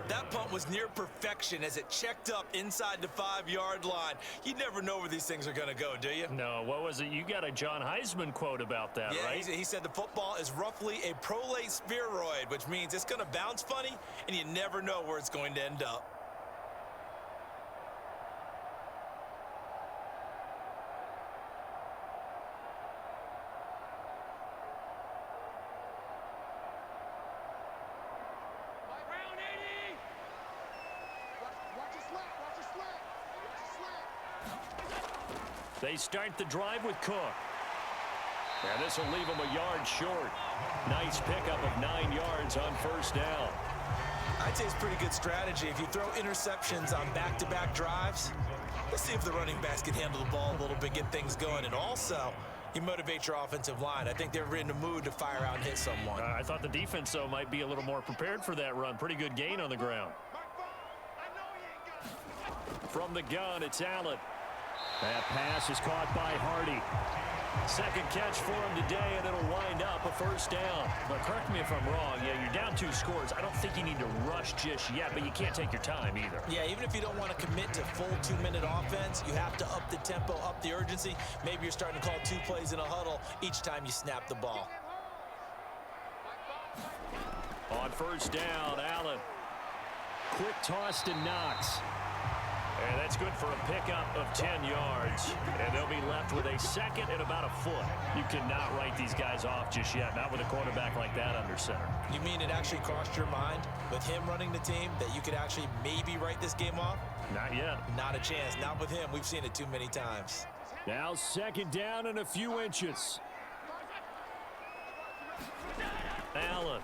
That punt was near perfection as it checked up inside the 5-yard line. You never know where these things are going to go, do you? No, what was it? You got a John Heisman quote about that, yeah, right? He said the football is roughly a prolate spheroid, which means it's going to bounce funny, and you never know where it's going to end up. They start the drive with Cook. And this will leave him a yard short. Nice pickup of 9 yards on first down. I'd say it's pretty good strategy. If you throw interceptions on back-to-back drives, let's see if the running backs can handle the ball a little bit, get things going. And also, you motivate your offensive line. I think they're in the mood to fire out and hit someone. I thought the defense, though, might be a little more prepared for that run. Pretty good gain on the ground. From the gun, it's Allen. That pass is caught by Hardy. Second catch for him today, and it'll wind up a first down. But correct me if I'm wrong. Yeah, you're down 2 scores. I don't think you need to rush just yet, but you can't take your time either. Yeah, even if you don't want to commit to full 2-minute offense, you have to up the tempo, up the urgency. Maybe you're starting to call 2 plays in a huddle each time you snap the ball. On first down, Allen. Quick toss to Knox. And that's good for a pickup of 10 yards. And they'll be left with a second and about a foot. You cannot write these guys off just yet, not with a quarterback like that under center. You mean it actually crossed your mind with him running the team that you could actually maybe write this game off? Not yet. Not a chance. Not with him. We've seen it too many times. Now second down and a few inches. Allen.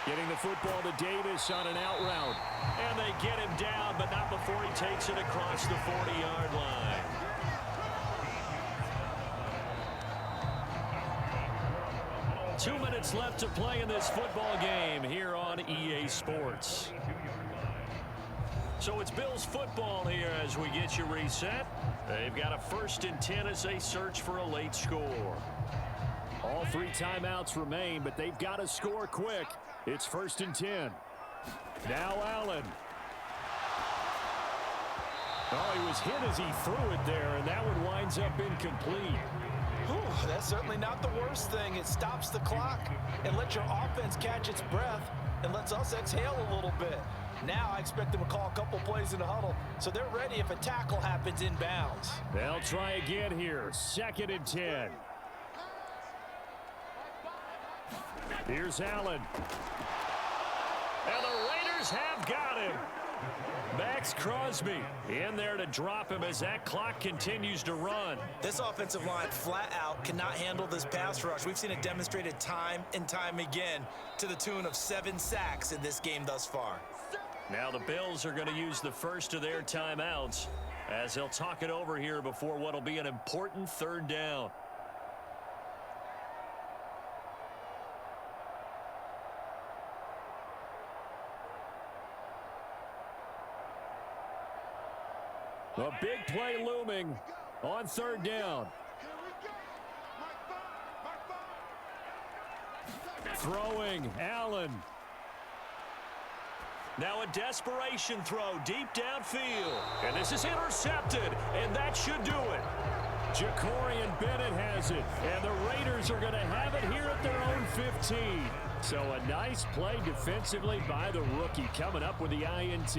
Getting the football to Davis on an out route. And they get him down, but not before he takes it across the 40-yard line. Two minutes left to play in this football game here on EA Sports. So it's Bills football here as we get you reset. They've got a 1st and 10 as they search for a late score. All 3 timeouts remain, but they've got to score quick. It's 1st and 10. Now Allen. Oh, he was hit as he threw it there, and that one winds up incomplete. Whew, that's certainly not the worst thing. It stops the clock and lets your offense catch its breath and lets us exhale a little bit. Now I expect them to call a couple plays in the huddle, so they're ready if a tackle happens inbounds. They'll try again here. 2nd and 10. Here's Allen. And the Raiders have got him. Max Crosby in there to drop him as that clock continues to run. This offensive line flat out cannot handle this pass rush. We've seen it demonstrated time and time again to the tune of 7 sacks in this game thus far. Now the Bills are going to use the first of their timeouts as they'll talk it over here before what will be an important 3rd down. A big play looming on 3rd down. Throwing, Allen. Now a desperation throw deep downfield. And this is intercepted, and that should do it. Jacorian Bennett has it, and the Raiders are going to have it here at their own 15. So a nice play defensively by the rookie coming up with the INT.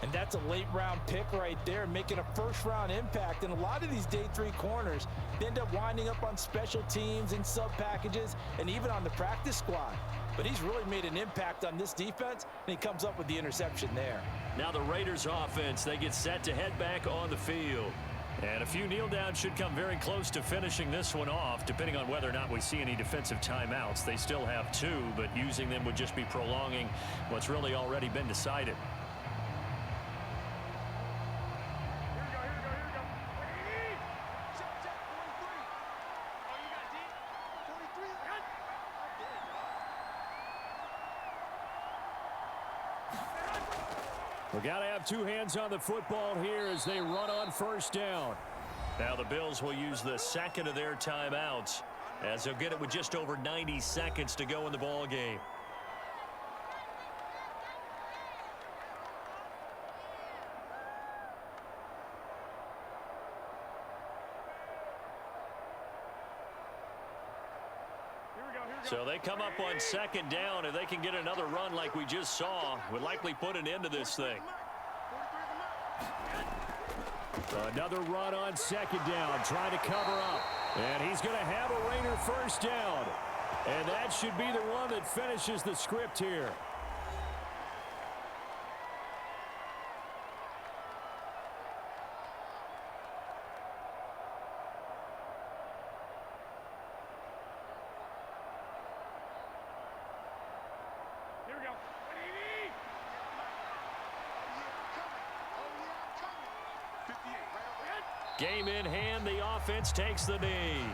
And that's a late-round pick right there, making a first-round impact. And a lot of these day 3 corners, they end up winding up on special teams and sub-packages and even on the practice squad. But he's really made an impact on this defense, and he comes up with the interception there. Now the Raiders offense, they get set to head back on the field. And a few kneel downs should come very close to finishing this one off, depending on whether or not we see any defensive timeouts. They still have 2, but using them would just be prolonging what's really already been decided. We got to have 2 hands on the football here as they run on 1st down. Now the Bills will use the 2nd of their timeouts as they'll get it with just over 90 seconds to go in the ball game. So they come up on 2nd down. If they can get another run like we just saw, would likely put an end to this thing. Another run on 2nd down, trying to cover up. And he's going to have a Raider 1st down. And that should be the one that finishes the script here. Game in hand, the offense takes the knee.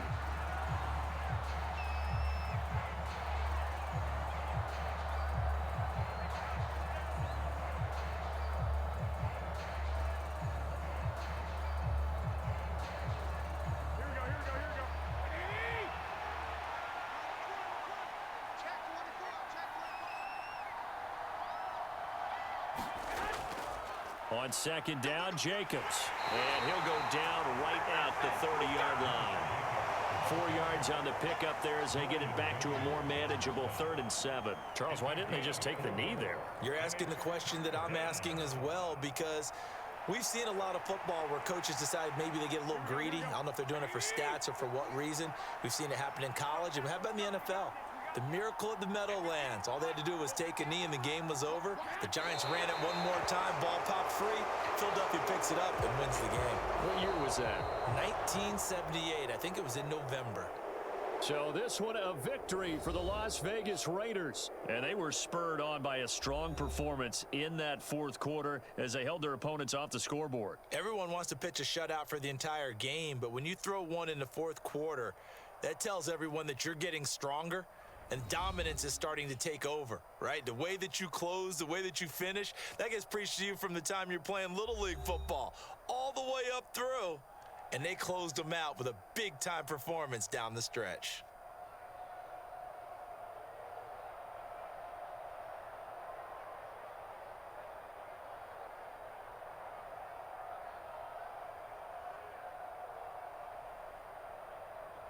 On second down, Jacobs. And he'll go down right at the 30-yard line. 4 yards on the pickup there as they get it back to a more manageable 3rd and 7. Charles, why didn't they just take the knee there? You're asking the question that I'm asking as well, because we've seen a lot of football where coaches decide maybe they get a little greedy. I don't know if they're doing it for stats or for what reason. We've seen it happen in college. And how about in the NFL? The miracle at the Meadowlands. All they had to do was take a knee and the game was over. The Giants ran it one more time. Ball popped free. Philadelphia picks it up and wins the game. What year was that? 1978. I think it was in November. So this one a victory for the Las Vegas Raiders. And they were spurred on by a strong performance in that 4th quarter as they held their opponents off the scoreboard. Everyone wants to pitch a shutout for the entire game, but when you throw one in the 4th quarter, that tells everyone that you're getting stronger. And dominance is starting to take over, right? The way that you close, the way that you finish, that gets preached to you from the time you're playing Little League football all the way up through. And they closed them out with a big-time performance down the stretch.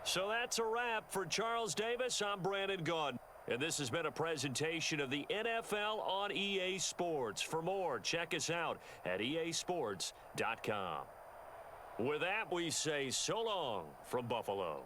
So that's a wrap for Charles Davis. I'm Brandon Gunn. And this has been a presentation of the NFL on EA Sports. For more, check us out at easports.com. With that, we say so long from Buffalo.